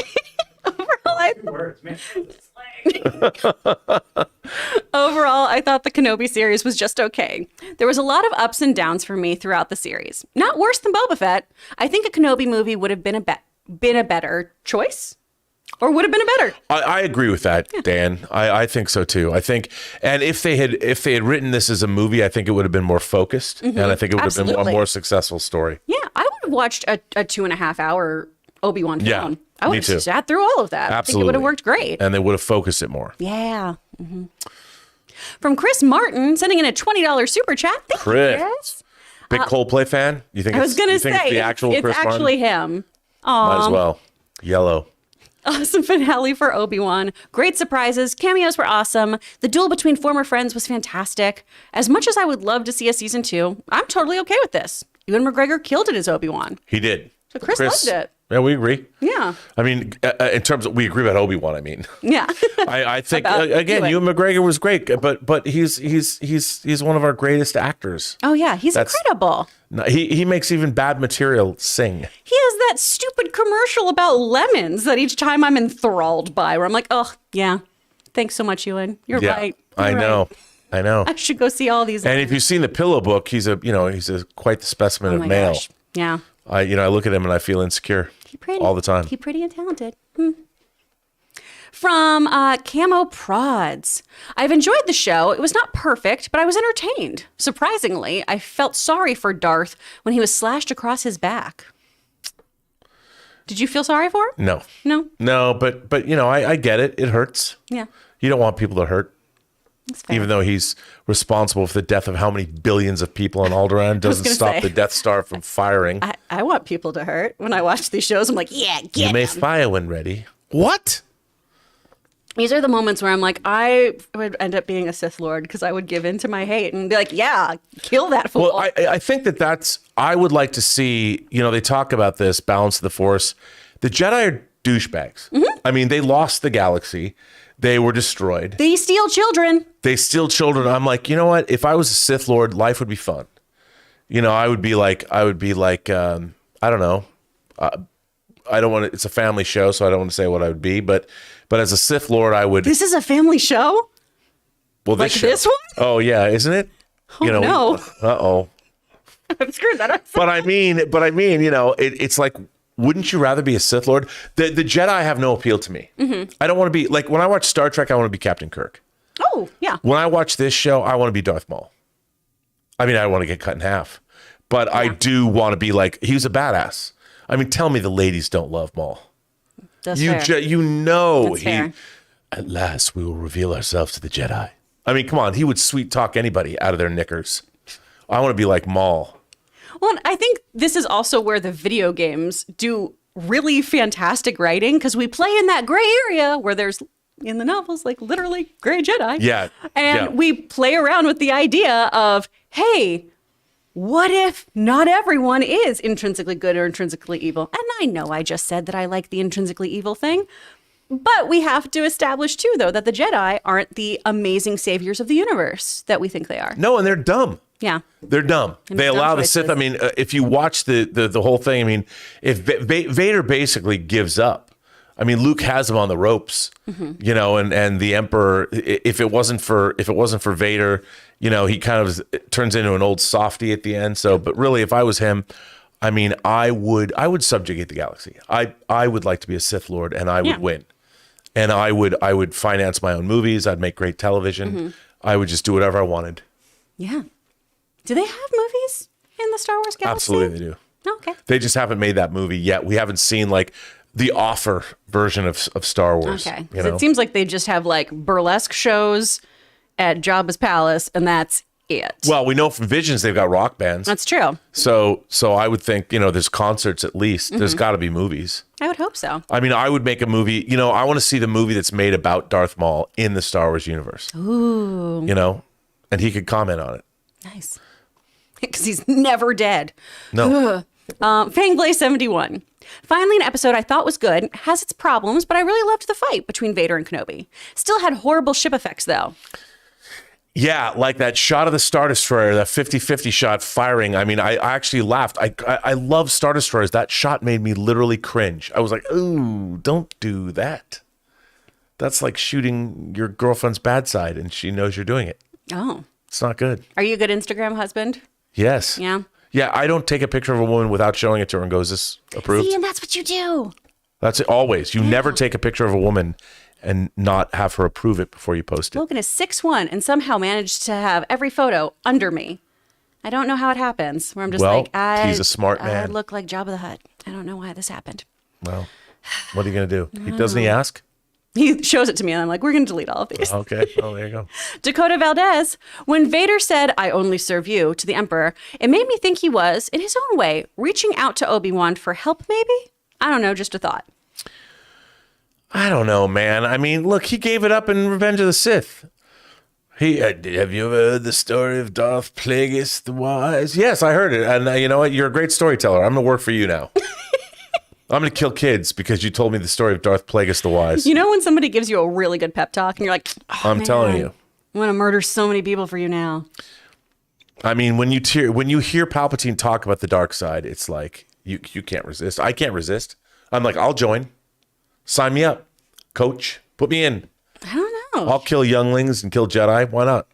Speaker 2: Overall, I thought the Kenobi series was just okay. There was a lot of ups and downs for me throughout the series. Not worse than Boba Fett. I think a Kenobi movie would have been a better choice. Or would have been a better.
Speaker 1: I agree with that, Dan. I think so too. I think, and if they had written this as a movie, I think it would have been more focused, and I think it would have been a more successful story.
Speaker 2: Yeah, I would have watched a 2.5 hour Obi-Wan film.
Speaker 1: Yeah,
Speaker 2: I would
Speaker 1: me
Speaker 2: have
Speaker 1: too.
Speaker 2: sat through all of that.
Speaker 1: Absolutely,
Speaker 2: I think it would have worked great.
Speaker 1: And they would have focused it more.
Speaker 2: Yeah. From Chris Martin, sending in a $20 super chat. Thank you,
Speaker 1: Chris.
Speaker 2: Chris.
Speaker 1: Big Coldplay fan? You think
Speaker 2: I was going to say,
Speaker 1: it's the actual
Speaker 2: it's
Speaker 1: Chris Martin?
Speaker 2: actually him.
Speaker 1: Might as well. Yellow.
Speaker 2: Awesome finale for Obi-Wan. Great surprises. Cameos were awesome. The duel between former friends was fantastic. As much as I would love to see a season 2, I'm totally okay with this. Ewan McGregor killed it as Obi-Wan.
Speaker 1: He did.
Speaker 2: So Chris loved it.
Speaker 1: Yeah, we agree.
Speaker 2: Yeah.
Speaker 1: I mean, in terms of, we agree about Obi-Wan, I mean.
Speaker 2: Yeah.
Speaker 1: I think, again, Ewan McGregor was great, but he's one of our greatest actors.
Speaker 2: Oh, yeah. He's incredible.
Speaker 1: No, he makes even bad material sing.
Speaker 2: He has that stupid commercial about lemons that each time I'm enthralled by, where I'm like, oh, yeah. Thanks so much, Ewan. You're right.
Speaker 1: I know.
Speaker 2: I should go see all these.
Speaker 1: And if you've seen the Pillow Book, he's quite the specimen of male.
Speaker 2: Gosh. Yeah.
Speaker 1: I look at him and I feel insecure all the time.
Speaker 2: He's pretty and talented. From Camo Prods. I've enjoyed the show. It was not perfect, but I was entertained. Surprisingly, I felt sorry for Darth when he was slashed across his back. Did you feel sorry for him?
Speaker 1: No.
Speaker 2: No?
Speaker 1: But I get it. It hurts.
Speaker 2: Yeah.
Speaker 1: You don't want people to hurt.
Speaker 2: That's fair.
Speaker 1: Even though he's responsible for the death of how many billions of people on Alderaan, doesn't stop the Death Star from firing.
Speaker 2: I want people to hurt. When I watch these shows, I'm like, yeah, get
Speaker 1: You may
Speaker 2: them.
Speaker 1: fire when ready. What?
Speaker 2: These are the moments where I'm like, I would end up being a Sith Lord because I would give in to my hate and be like, yeah, kill that fool.
Speaker 1: Well, I think that's, I would like to see, they talk about this, balance of the Force. The Jedi are douchebags. I mean, they lost the galaxy. They were destroyed.
Speaker 2: They steal children.
Speaker 1: They steal children. I'm like, you know what? If I was a Sith Lord, life would be fun. I would be like, I don't know. I don't want to, it's a family show, so I don't want to say what I would be, but as a Sith Lord, I would.
Speaker 2: This is a family show?
Speaker 1: Well,
Speaker 2: like this one?
Speaker 1: Oh yeah, isn't it?
Speaker 2: Oh, no.
Speaker 1: Uh-oh.
Speaker 2: I'm screwed that up.
Speaker 1: But I mean, it's like, wouldn't you rather be a Sith Lord? The Jedi have no appeal to me. I don't want to be, like, when I watch Star Trek, I want to be Captain Kirk.
Speaker 2: Oh, yeah.
Speaker 1: When I watch this show, I want to be Darth Maul. I mean, I want to get cut in half. But I do want to be like, he was a badass. I mean, tell me the ladies don't love Maul.
Speaker 2: That's fair. That's fair.
Speaker 1: At last, we will reveal ourselves to the Jedi. I mean, come on. He would sweet talk anybody out of their knickers. I want to be like Maul.
Speaker 2: Well, I think this is also where the video games do really fantastic writing because we play in that gray area where there's, in the novels, like literally gray Jedi.
Speaker 1: Yeah.
Speaker 2: And we play around with the idea of, hey, what if not everyone is intrinsically good or intrinsically evil? And I know I just said that I like the intrinsically evil thing, but we have to establish too, though, that the Jedi aren't the amazing saviors of the universe that we think they are.
Speaker 1: No, and they're dumb.
Speaker 2: Yeah.
Speaker 1: They're dumb. They allow the Sith. I mean, if you watch the whole thing, I mean, if Vader basically gives up, I mean, Luke has him on the ropes, and the Emperor, if it wasn't for Vader, he kind of turns into an old softy at the end. So, but really, if I was him, I mean, I would subjugate the galaxy. I would like to be a Sith Lord, and I would win. And I would finance my own movies. I'd make great television. I would just do whatever I wanted.
Speaker 2: Yeah. Do they have movies in the Star Wars galaxy?
Speaker 1: Absolutely, they do.
Speaker 2: Okay.
Speaker 1: They just haven't made that movie yet. We haven't seen like the offer version of Star Wars.
Speaker 2: Okay. Because it seems like they just have like burlesque shows at Jabba's palace, and that's it.
Speaker 1: Well, we know from Visions they've got rock bands.
Speaker 2: That's true.
Speaker 1: So I would think, there's concerts at least. There's got to be movies.
Speaker 2: I would hope so.
Speaker 1: I mean, I would make a movie. I want to see the movie that's made about Darth Maul in the Star Wars universe.
Speaker 2: Ooh.
Speaker 1: And he could comment on it.
Speaker 2: Nice. Because he's never dead.
Speaker 1: No.
Speaker 2: Fangblaze71. Finally, an episode I thought was good, has its problems, but I really loved the fight between Vader and Kenobi. Still had horrible ship effects, though.
Speaker 1: Yeah, like that shot of the Star Destroyer, that 50-50 shot firing. I mean, I actually laughed. I love Star Destroyers. That shot made me literally cringe. I was like, ooh, don't do that. That's like shooting your girlfriend's bad side, and she knows you're doing it.
Speaker 2: Oh.
Speaker 1: It's not good.
Speaker 2: Are you a good Instagram husband?
Speaker 1: Yes.
Speaker 2: Yeah?
Speaker 1: Yeah, I don't take a picture of a woman without showing it to her and go, is this approved?
Speaker 2: See, and that's what you do.
Speaker 1: That's it, always. You never take a picture of a woman and not have her approve it before you post it.
Speaker 2: Logan is 6'1" and somehow managed to have every photo under me. I don't know how it happens. Where I'm just
Speaker 1: he's a smart man.
Speaker 2: I look like Jabba the Hutt. I don't know why this happened.
Speaker 1: Well, what are you going to do? Doesn't he ask?
Speaker 2: He shows it to me and I'm like, we're going to delete all of these.
Speaker 1: Okay. Oh, there you go.
Speaker 2: Dakota Valdez. When Vader said, I only serve you to the Emperor, it made me think he was, in his own way, reaching out to Obi-Wan for help, maybe? I don't know, just a thought.
Speaker 1: I don't know, man. I mean, look, he gave it up in Revenge of the Sith. Have you ever heard the story of Darth Plagueis the Wise? Yes, I heard it. And you know what? You're a great storyteller. I'm going to work for you now. I'm going to kill kids because you told me the story of Darth Plagueis the Wise.
Speaker 2: You know when somebody gives you a really good pep talk and you're like,
Speaker 1: I'm telling you.
Speaker 2: I'm going to murder so many people for you now.
Speaker 1: I mean, when you hear Palpatine talk about the dark side, it's like, you can't resist. I can't resist. I'm like, I'll join. Sign me up. Coach, put me in.
Speaker 2: I don't know.
Speaker 1: I'll kill younglings and kill Jedi. Why not?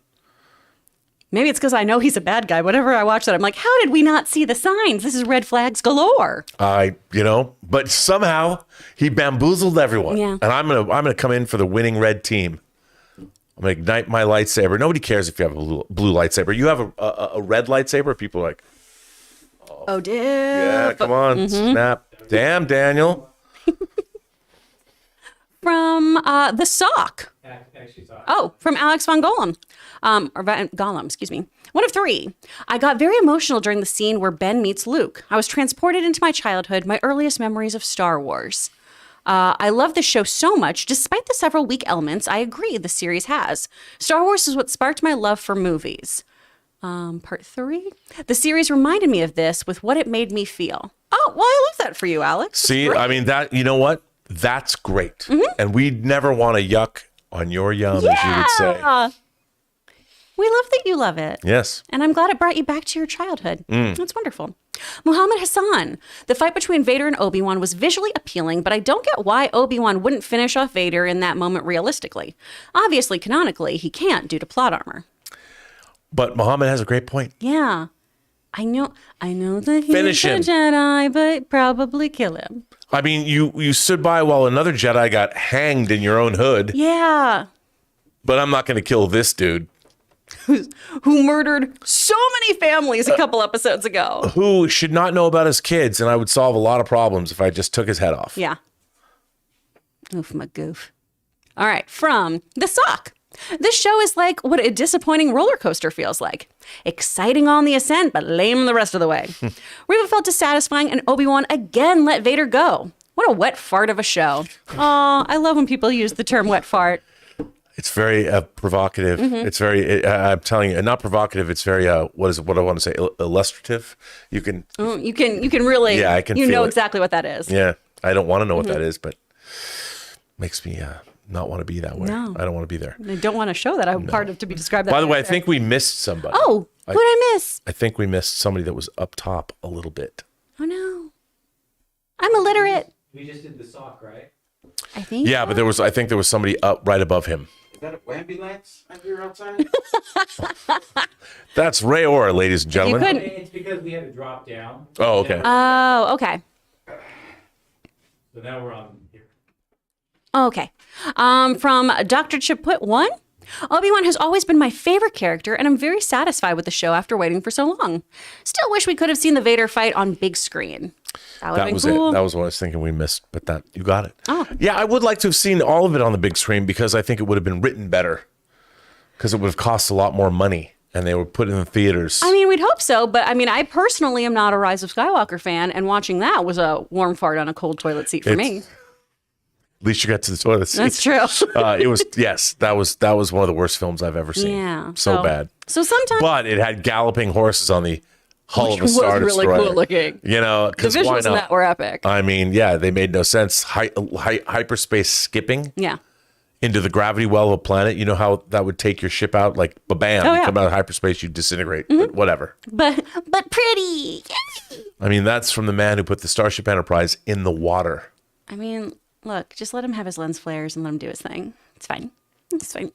Speaker 2: Maybe it's because I know he's a bad guy. Whenever I watch that, I'm like, how did we not see the signs? This is red flags galore.
Speaker 1: But somehow he bamboozled everyone. Yeah. And I'm gonna come in for the winning red team. I'm gonna ignite my lightsaber. Nobody cares if you have a blue lightsaber. You have a red lightsaber. People are like,
Speaker 2: oh, dip.
Speaker 1: Yeah, come on, snap. Damn, Daniel.
Speaker 2: From The Sock. From Alex von Gollum. Gollum, excuse me. One of 3. I got very emotional during the scene where Ben meets Luke. I was transported into my childhood, my earliest memories of Star Wars. I love the show so much, despite the several weak elements I agree the series has. Star Wars is what sparked my love for movies. Part 3. The series reminded me of this with what it made me feel. Oh, well, I love that for you, Alex.
Speaker 1: See, I mean, that, you know what? That's great.
Speaker 2: Mm-hmm.
Speaker 1: And we'd never want to yuck on your yum, as you would say.
Speaker 2: We love that you love it.
Speaker 1: Yes.
Speaker 2: And I'm glad it brought you back to your childhood. That's wonderful. Muhammad Hassan. The fight between Vader and Obi-Wan was visually appealing, but I don't get why Obi-Wan wouldn't finish off Vader in that moment realistically. Obviously, canonically, he can't due to plot armor.
Speaker 1: But Muhammad has a great point.
Speaker 2: Yeah. I know that
Speaker 1: Finish
Speaker 2: he's a
Speaker 1: him.
Speaker 2: Jedi, but probably kill him.
Speaker 1: I mean, you stood by while another Jedi got hanged in your own hood,
Speaker 2: Yeah.
Speaker 1: but I'm not going to kill this dude.
Speaker 2: Who murdered so many families a couple episodes ago.
Speaker 1: Who should not know about his kids, and I would solve a lot of problems if I just took his head off.
Speaker 2: Yeah. Oof, my goof. All right, from The Sock. This show is like what a disappointing roller coaster feels like. Exciting on the ascent, but lame the rest of the way. Reva felt dissatisfying, and Obi-Wan again let Vader go. What a wet fart of a show. Aw, I love when people use the term wet fart.
Speaker 1: It's very provocative. It's very, I'm telling you, not provocative. It's very, what I want to say, illustrative. You can,
Speaker 2: You can really,
Speaker 1: Yeah, I can
Speaker 2: you
Speaker 1: feel
Speaker 2: know
Speaker 1: it.
Speaker 2: exactly what that is.
Speaker 1: yeah, I don't want to know what that is, but makes me not want to be that way.
Speaker 2: No.
Speaker 1: I don't want to be there.
Speaker 2: I don't want to show that. I'm part of to be described that
Speaker 1: By the way, I
Speaker 2: there.
Speaker 1: think we missed somebody.
Speaker 2: Oh, who'd I miss?
Speaker 1: I think we missed somebody that was up top a little bit.
Speaker 2: Oh, no. I'm illiterate.
Speaker 5: We just did the sock, right?
Speaker 2: I think.
Speaker 1: Yeah, but I think there was somebody up right above him.
Speaker 5: Is that a ambulance I hear outside?
Speaker 1: That's Ray Orr, ladies and gentlemen.
Speaker 2: couldn't-
Speaker 5: It's because we had to drop down.
Speaker 1: Oh, okay.
Speaker 2: Oh, okay.
Speaker 5: So now we're on here.
Speaker 2: Okay. From Dr. Chiput 1. Obi-Wan has always been my favorite character, and I'm very satisfied with the show after waiting for so long. Still wish we could have seen the Vader fight on big screen. That would have
Speaker 1: That
Speaker 2: been
Speaker 1: was
Speaker 2: cool.
Speaker 1: it. That was what I was thinking we missed, but that you got it.
Speaker 2: Oh.
Speaker 1: Yeah, I would like to have seen all of it on the big screen because I think it would have been written better. Because it would have cost a lot more money, and they were put in the theaters.
Speaker 2: I mean, we'd hope so, but I mean, I personally am not a Rise of Skywalker fan, and watching that was a warm fart on a cold toilet seat for me.
Speaker 1: At least you got to the toilet seat.
Speaker 2: That's true.
Speaker 1: It was that was one of the worst films I've ever seen.
Speaker 2: Yeah.
Speaker 1: so bad.
Speaker 2: So sometimes
Speaker 1: But it had galloping horses on the hull
Speaker 2: Which
Speaker 1: of a Star
Speaker 2: was really
Speaker 1: Destroyer.
Speaker 2: cool looking.
Speaker 1: You know,
Speaker 2: the
Speaker 1: because why
Speaker 2: visuals in
Speaker 1: not?
Speaker 2: that were epic.
Speaker 1: I mean, yeah, they made no sense. Hyperspace skipping
Speaker 2: Yeah.
Speaker 1: into the gravity well of a planet. You know how that would take your ship out? Like, bam,
Speaker 2: Oh,
Speaker 1: you
Speaker 2: yeah.
Speaker 1: come out of hyperspace, you disintegrate. But whatever.
Speaker 2: But pretty. Yay!
Speaker 1: I mean, that's from the man who put the Starship Enterprise in the water.
Speaker 2: I mean, look, just let him have his lens flares and let him do his thing. It's fine. It's fine.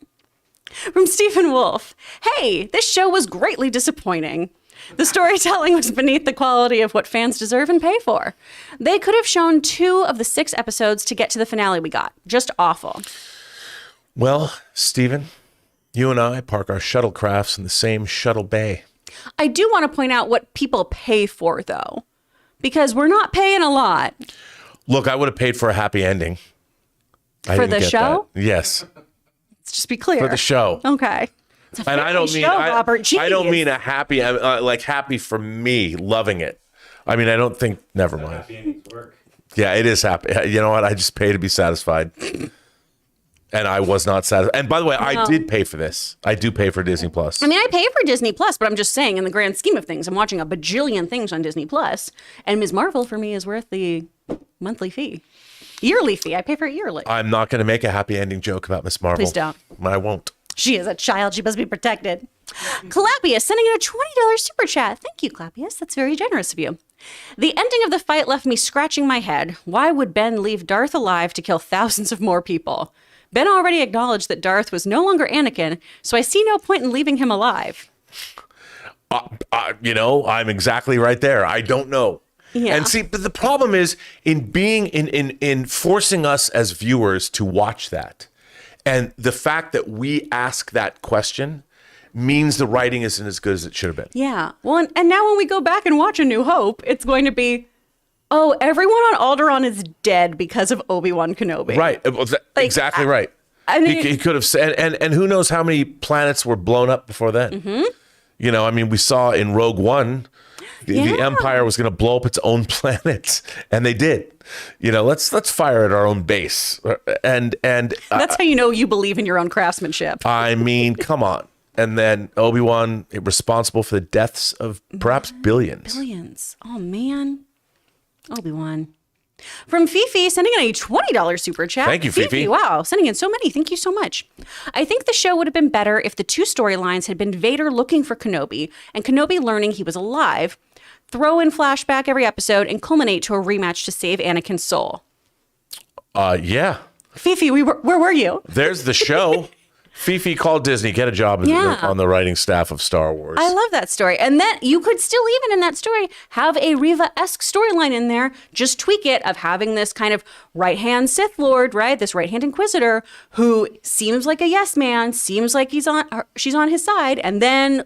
Speaker 2: From Stephen Wolf. Hey, this show was greatly disappointing. The storytelling was beneath the quality of what fans deserve and pay for. They could have shown 2 of the 6 episodes to get to the finale we got. Just awful.
Speaker 1: Well, Stephen, you and I park our shuttlecrafts in the same shuttle bay.
Speaker 2: I do want to point out what people pay for, though, because we're not paying a lot.
Speaker 1: Look, I would have paid for a happy ending. I
Speaker 2: For
Speaker 1: didn't
Speaker 2: the
Speaker 1: get
Speaker 2: show?
Speaker 1: that. Yes,
Speaker 2: Let's just be clear.
Speaker 1: for the show.
Speaker 2: Okay. It's a
Speaker 1: And I don't
Speaker 2: family
Speaker 1: mean
Speaker 2: show, Robert.
Speaker 1: I don't
Speaker 2: Jeez.
Speaker 1: mean a happy like happy for me loving it. I mean, I don't think. Never mind.
Speaker 5: Happy endings work.
Speaker 1: Yeah, it is happy. You know what? I just pay to be satisfied, and I was not satisfied. And by the way, I did pay for this. I do pay for Disney Plus.
Speaker 2: I mean, I pay for Disney Plus, but I'm just saying, in the grand scheme of things, I'm watching a bajillion things on Disney Plus, and Ms. Marvel for me is worth the monthly fee, yearly fee. I pay for it yearly.
Speaker 1: I'm not going to make a happy ending joke about Miss Marvel.
Speaker 2: Please don't.
Speaker 1: I won't.
Speaker 2: She is a child. She must be protected. Clappius sending in a $20 super chat. Thank you, Clappius. That's very generous of you. The ending of the fight left me scratching my head. Why would Ben leave Darth alive to kill thousands of more people? Ben already acknowledged that Darth was no longer Anakin, so I see no point in leaving him alive.
Speaker 1: You know, I'm exactly right there. I don't know.
Speaker 2: Yeah.
Speaker 1: And see, but the problem is in being in forcing us as viewers to watch that. And the fact that we ask that question means the writing isn't as good as it should have been.
Speaker 2: Yeah. Well, and now when we go back and watch A New Hope, it's going to be, oh, everyone on Alderaan is dead because of Obi-Wan Kenobi.
Speaker 1: Right. Exactly right.
Speaker 2: I mean,
Speaker 1: He could have said, and who knows how many planets were blown up before then. You know, I mean, we saw in Rogue One the Empire was going to blow up its own planet, and they did. Let's fire at our own base, and
Speaker 2: That's how you know you believe in your own craftsmanship.
Speaker 1: I mean, come on. And then Obi-Wan responsible for the deaths of perhaps billions.
Speaker 2: Billions. Oh, man. Obi-Wan. From Fifi, sending in a $20 super chat.
Speaker 1: Thank you, Fifi.
Speaker 2: Wow, sending in so many. Thank you so much. I think the show would have been better if the two storylines had been Vader looking for Kenobi and Kenobi learning he was alive, throw in flashback every episode, and culminate to a rematch to save Anakin's soul.
Speaker 1: Yeah.
Speaker 2: Fifi, where were you?
Speaker 1: There's the show. Fifi called Disney, get a job on the writing staff of Star Wars.
Speaker 2: I love that story. And then you could still, even in that story, have a Reva-esque storyline in there. Just tweak it of having this kind of right-hand Sith Lord, right? This right-hand Inquisitor who seems like a yes man, seems like she's on his side, and then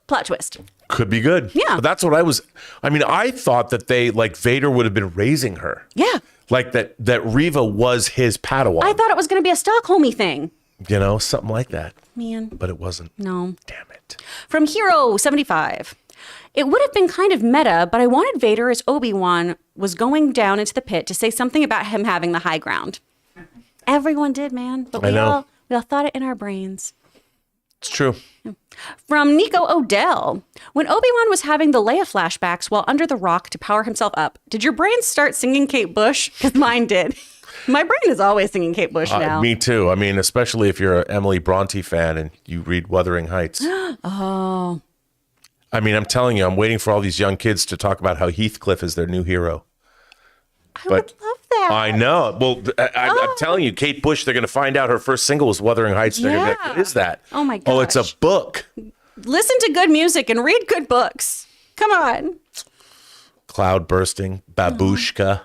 Speaker 2: plot twist.
Speaker 1: Could be good.
Speaker 2: Yeah.
Speaker 1: But that's what I thought that Vader would have been raising her.
Speaker 2: Yeah.
Speaker 1: Like that Reva was his Padawan.
Speaker 2: I thought it was going to be a Stockholmy thing.
Speaker 1: Something like that.
Speaker 2: Man.
Speaker 1: But it wasn't.
Speaker 2: No.
Speaker 1: Damn it.
Speaker 2: From Hero75. It would have been kind of meta, but I wanted Vader as Obi-Wan was going down into the pit to say something about him having the high ground. Everyone did, man. But we all thought it in our brains.
Speaker 1: It's true.
Speaker 2: From Nico Odell. When Obi-Wan was having the Leia flashbacks while under the rock to power himself up, did your brain start singing Kate Bush? Because mine did. My brain is always singing Kate Bush now.
Speaker 1: Me too. I mean, especially if you're an Emily Bronte fan and you read Wuthering Heights.
Speaker 2: Oh.
Speaker 1: I mean, I'm telling you, I'm waiting for all these young kids to talk about how Heathcliff is their new hero.
Speaker 2: I would love that.
Speaker 1: I know. Well, I'm telling you, Kate Bush, they're going to find out her first single was Wuthering Heights. They're going to be like, what is that?
Speaker 2: Oh, my
Speaker 1: Oh, it's a
Speaker 2: gosh.
Speaker 1: book.
Speaker 2: Listen to good music and read good books. Come on.
Speaker 1: Cloud bursting, babushka,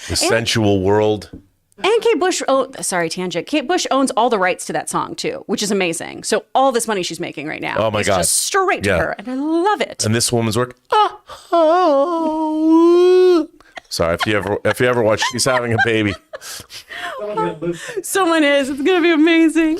Speaker 1: the sensual world.
Speaker 2: And Kate Bush, sorry, tangent. Kate Bush owns all the rights to that song too, which is amazing. So all this money she's making right now is just straight to her, and I love it.
Speaker 1: And this woman's work. Sorry, if you ever watch, she's having a baby.
Speaker 2: Someone is. It's gonna be amazing.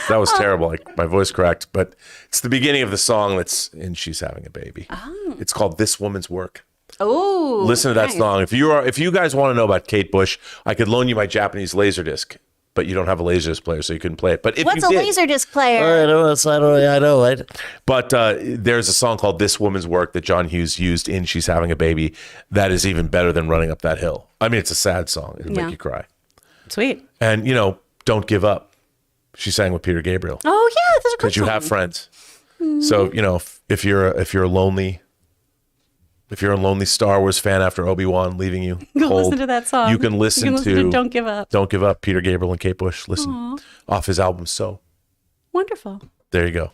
Speaker 1: That was terrible. Like my voice cracked, but it's the beginning of the song that's in She's Having a Baby. Oh. It's called This Woman's Work.
Speaker 2: Oh,
Speaker 1: listen to that
Speaker 2: nice.
Speaker 1: song. If you guys want to know about Kate Bush, I could loan you my Japanese Laserdisc, but you don't have a Laserdisc player, so you couldn't play it. But if
Speaker 2: What's
Speaker 1: you
Speaker 2: a
Speaker 1: did,
Speaker 2: Laserdisc player?
Speaker 1: I know. But there's a song called This Woman's Work that John Hughes used in She's Having a Baby. That is even better than Running Up That Hill. I mean, it's a sad song. It'll make you cry.
Speaker 2: Sweet.
Speaker 1: And Don't Give Up. She sang with Peter Gabriel.
Speaker 2: Oh yeah, that's a great
Speaker 1: Because you
Speaker 2: song.
Speaker 1: have friends. So if you're a lonely Star Wars fan after Obi-Wan leaving you,
Speaker 2: Go
Speaker 1: cold,
Speaker 2: listen to that song.
Speaker 1: You can listen to
Speaker 2: Don't Give Up.
Speaker 1: Don't Give Up, Peter Gabriel and Kate Bush. Listen off his album. So
Speaker 2: Wonderful.
Speaker 1: there you go.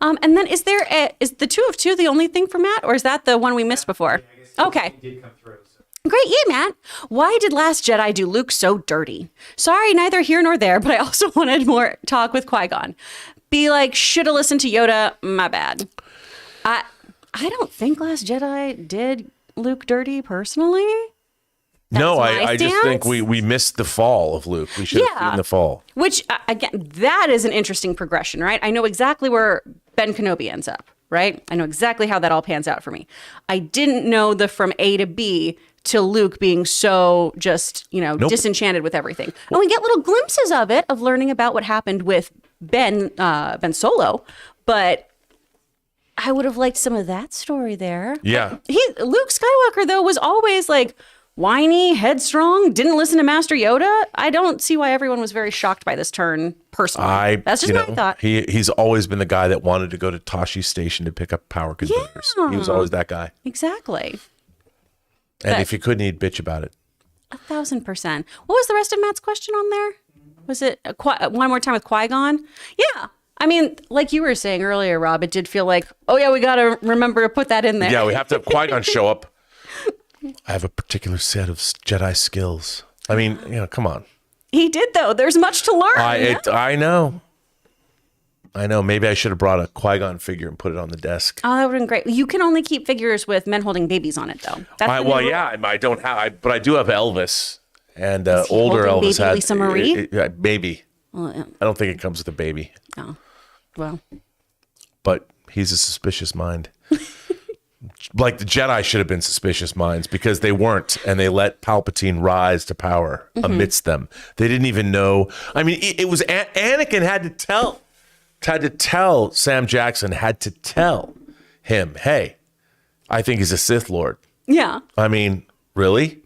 Speaker 2: And then is the 2 of 2 the only thing for Matt, or is that the one we missed before? Okay.
Speaker 5: Did come through. So.
Speaker 2: Great. Yeah, Matt. Why did Last Jedi do Luke so dirty? Sorry, neither here nor there, but I also wanted more talk with Qui-Gon. Be like, should have listened to Yoda. My bad. I don't think Last Jedi did Luke dirty personally.
Speaker 1: No,
Speaker 2: my
Speaker 1: I just think
Speaker 2: stance.
Speaker 1: we missed the fall of Luke. We should have seen the fall.
Speaker 2: Which, again, that is an interesting progression, right? I know exactly where Ben Kenobi ends up, right? I know exactly how that all pans out for me. I didn't know the from A to B to Luke being so just, disenchanted with everything. And we get little glimpses of it, of learning about what happened with Ben Solo, but I would have liked some of that story there.
Speaker 1: Yeah.
Speaker 2: Luke Skywalker, though, was always like whiny, headstrong, didn't listen to Master Yoda. I don't see why everyone was very shocked by this turn personally. That's just my thought.
Speaker 1: He's always been the guy that wanted to go to Toshi's station to pick up power converters.
Speaker 2: Yeah.
Speaker 1: He was always that guy.
Speaker 2: Exactly.
Speaker 1: And
Speaker 2: But-
Speaker 1: if he couldn't, he'd bitch about it.
Speaker 2: 1,000%. What was the rest of Matt's question on there? Was it one more time with Qui-Gon? Yeah. I mean, like you were saying earlier, Rob, it did feel like, oh yeah, we got to remember to put that in there.
Speaker 1: Yeah, we have to have Qui-Gon show up. I have a particular set of Jedi skills. I mean, come on.
Speaker 2: He did, though. There's much to learn.
Speaker 1: I know. Maybe I should have brought a Qui-Gon figure and put it on the desk.
Speaker 2: Oh, that would have been great. You can only keep figures with men holding babies on it, though. That's the new rule.
Speaker 1: I don't have, but I do have Elvis. And
Speaker 2: Is he
Speaker 1: older
Speaker 2: holding
Speaker 1: Elvis
Speaker 2: baby
Speaker 1: had
Speaker 2: Lisa Marie?
Speaker 1: Baby.
Speaker 2: Well, yeah.
Speaker 1: I don't think it comes with a baby,
Speaker 2: Oh, well.
Speaker 1: but he's a suspicious mind. Like the Jedi should have been suspicious minds because they weren't, and they let Palpatine rise to power amidst them. They didn't even know. I mean, it was Anakin had to tell Sam Jackson, had to tell him, hey, I think he's a Sith Lord.
Speaker 2: Yeah.
Speaker 1: I mean, really?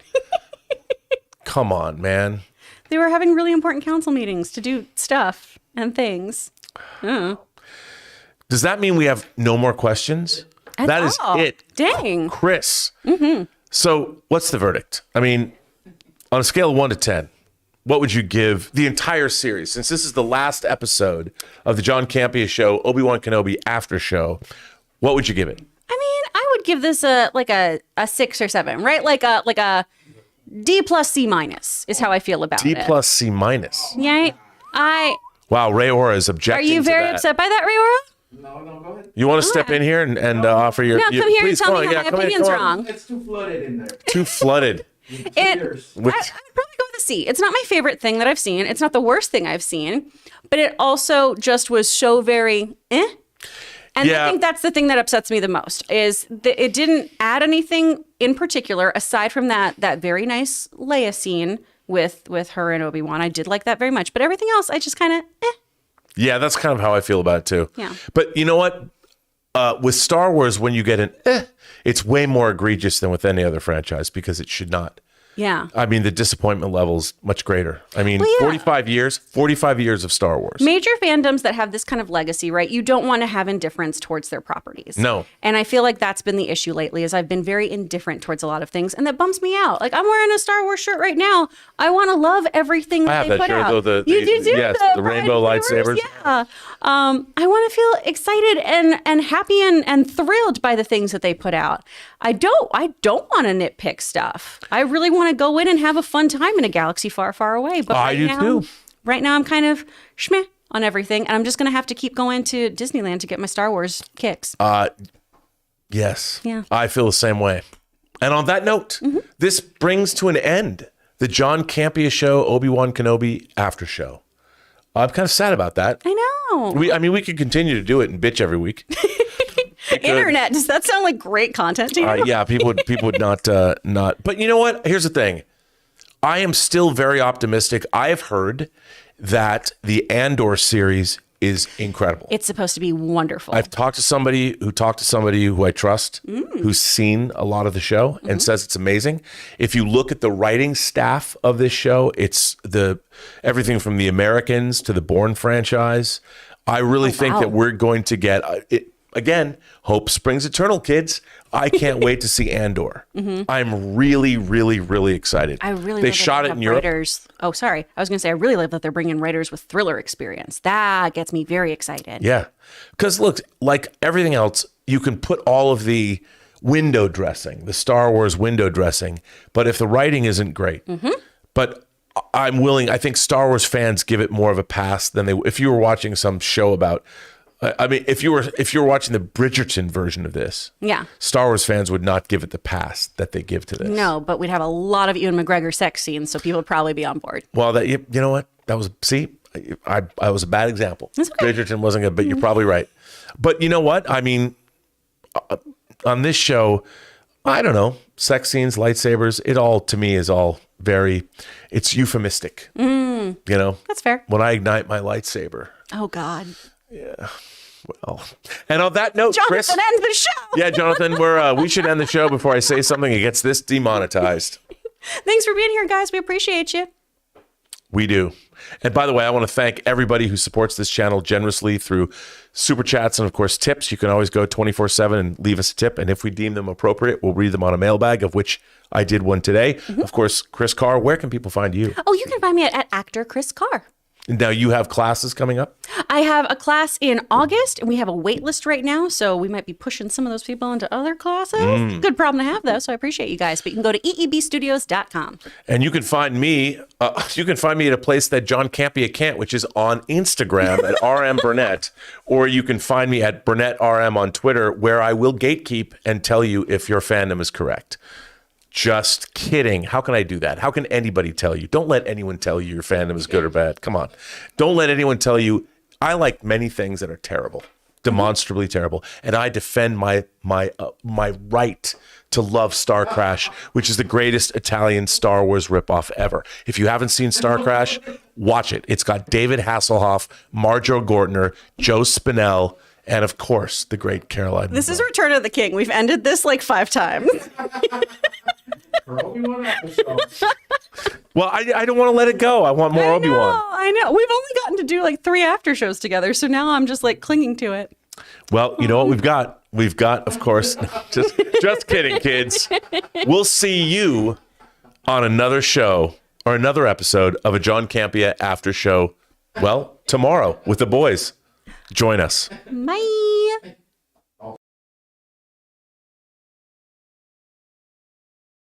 Speaker 1: Come on, man.
Speaker 2: They were having really important council meetings to do stuff and things.
Speaker 1: Does that mean we have no more questions? That is it.
Speaker 2: Dang.
Speaker 1: Kris. So what's the verdict? I mean, on a scale of 1 to 10, what would you give the entire series? Since this is the last episode of the John Campea Show, Obi-Wan Kenobi after show, what would you give it?
Speaker 2: I mean, I would give this a 6 or 7, right? Like a D plus C minus is how I feel about it.
Speaker 1: D plus C minus.
Speaker 2: Yeah.
Speaker 1: Wow, Ray Ora is
Speaker 2: Are
Speaker 1: objecting
Speaker 2: you
Speaker 1: to
Speaker 2: very
Speaker 1: that.
Speaker 2: upset by that, Ray?
Speaker 5: No, go ahead.
Speaker 1: You want to step in here and offer your...
Speaker 2: No, come here and
Speaker 1: please,
Speaker 2: tell
Speaker 1: come
Speaker 2: me
Speaker 1: on.
Speaker 2: how my
Speaker 1: Come in,
Speaker 2: opinion's
Speaker 1: come on.
Speaker 2: wrong.
Speaker 5: It's too flooded in there.
Speaker 1: Too flooded.
Speaker 2: I would probably go with a C. It's not my favorite thing that I've seen. It's not the worst thing I've seen, but it also just was so very And
Speaker 1: Yeah.
Speaker 2: I think that's the thing that upsets me the most is that it didn't add anything in particular aside from that very nice Leia scene with her and Obi-Wan. I did like that very much, but everything else I just kind of
Speaker 1: Yeah, that's kind of how I feel about it too.
Speaker 2: Yeah.
Speaker 1: But you know what? With Star Wars, when you get an it's way more egregious than with any other franchise because it should not.
Speaker 2: Yeah.
Speaker 1: I mean, the disappointment level's much greater. I mean,
Speaker 2: Well, yeah.
Speaker 1: 45 years of Star Wars.
Speaker 2: Major fandoms that have this kind of legacy, right? You don't want to have indifference towards their properties.
Speaker 1: No.
Speaker 2: And I feel like that's been the issue lately is I've been very indifferent towards a lot of things and that bums me out. Like I'm wearing a Star Wars shirt right now. I want to love everything
Speaker 1: I have
Speaker 2: they
Speaker 1: that
Speaker 2: put
Speaker 1: shirt,
Speaker 2: out.
Speaker 1: though,
Speaker 2: You do
Speaker 1: yes, the rainbow lightsabers.
Speaker 2: Yeah. I want to feel excited and happy and thrilled by the things that they put out. I don't want to nitpick stuff. I really want to go in and have a fun time in a galaxy far, far away. But
Speaker 1: I do too.
Speaker 2: Right now, I'm kind of schmeh on everything, and I'm just going to have to keep going to Disneyland to get my Star Wars kicks.
Speaker 1: Yes.
Speaker 2: Yeah.
Speaker 1: I feel the same way. And on that note, this brings to an end the John Campea Show, Obi-Wan Kenobi after show. I'm kind of sad about that.
Speaker 2: I know.
Speaker 1: We could continue to do it and bitch every week.
Speaker 2: Internet, does that sound like great content to you?
Speaker 1: Yeah, people would not. But you know what? Here's the thing. I am still very optimistic. I have heard that the Andor series is incredible.
Speaker 2: It's supposed to be wonderful.
Speaker 1: I've talked to somebody who I trust, who's seen a lot of the show and says it's amazing. If you look at the writing staff of this show, it's everything from the Americans to the Bourne franchise. I really think that we're going to get it. Again, hope springs eternal, kids. I can't wait to see Andor. I'm really, really, really excited.
Speaker 2: I really
Speaker 1: they
Speaker 2: love
Speaker 1: shot
Speaker 2: that
Speaker 1: it
Speaker 2: they
Speaker 1: in
Speaker 2: have
Speaker 1: Europe.
Speaker 2: writers. Oh, sorry. I was going to say, I really love that they're bringing writers with thriller experience. That gets me very excited.
Speaker 1: Yeah, because look, like everything else, you can put all of the window dressing, the Star Wars window dressing, but if the writing isn't great, but I'm willing. I think Star Wars fans give it more of a pass than if you were watching some show about. I mean, if you were watching the Bridgerton version of this,
Speaker 2: Yeah.
Speaker 1: Star Wars fans would not give it the pass that they give to this.
Speaker 2: No, but we'd have a lot of Ewan McGregor sex scenes, so people would probably be on board.
Speaker 1: Well, you know what? That was I was a bad example.
Speaker 2: That's okay.
Speaker 1: Bridgerton wasn't good, but you're probably right. But you know what? I mean, on this show, I don't know, sex scenes, lightsabers, it all to me is all it's euphemistic. You know,
Speaker 2: That's fair.
Speaker 1: when I ignite my lightsaber.
Speaker 2: Oh, God.
Speaker 1: Well, and on that note,
Speaker 2: Jonathan,
Speaker 1: Kris.
Speaker 2: end the show.
Speaker 1: Yeah, Jonathan, we should end the show before I say something that gets this demonetized.
Speaker 2: Thanks for being here, guys. We appreciate you.
Speaker 1: We do. And by the way, I want to thank everybody who supports this channel generously through super chats and, of course, tips. You can always go 24/7 and leave us a tip. And if we deem them appropriate, we'll read them on a mailbag, of which I did one today. Of course, Kris Carr, where can people find you?
Speaker 2: Oh, you can find me at actor Kris Carr.
Speaker 1: Now, you have classes coming up?
Speaker 2: I have a class in August, and we have a wait list right now, so we might be pushing some of those people into other classes. Good problem to have, though, so I appreciate you guys. But you can go to eebstudios.com.
Speaker 1: And you can find me at a place that John Campea can't, which is on Instagram at RM Burnett, or you can find me at Burnett RM on Twitter, where I will gatekeep and tell you if your fandom is correct. Just kidding. How can I do that? How can anybody tell you? Don't let anyone tell you your fandom is good or bad. Come on. Don't let anyone tell you I like many things that are terrible. demonstrably terrible. And I defend my right to love Star Crash, which is the greatest Italian Star Wars ripoff ever. If you haven't seen Star Crash, watch it. It's got David Hasselhoff, Marjorie Gortner, Joe Spinell, and of course, the great Caroline.
Speaker 2: This is Return of the King. We've ended this like 5 times.
Speaker 5: For Obi-Wan episode.
Speaker 1: Well, I don't want to let it go. I want more Obi-Wan.
Speaker 2: I know. We've only gotten to do like 3 after shows together, so now I'm just like clinging to it.
Speaker 1: Well, you know what we've got? We've got, of course, just kidding, kids. We'll see you on another show or another episode of a John Campea after show. Well, tomorrow with the boys. Join us.
Speaker 2: Bye.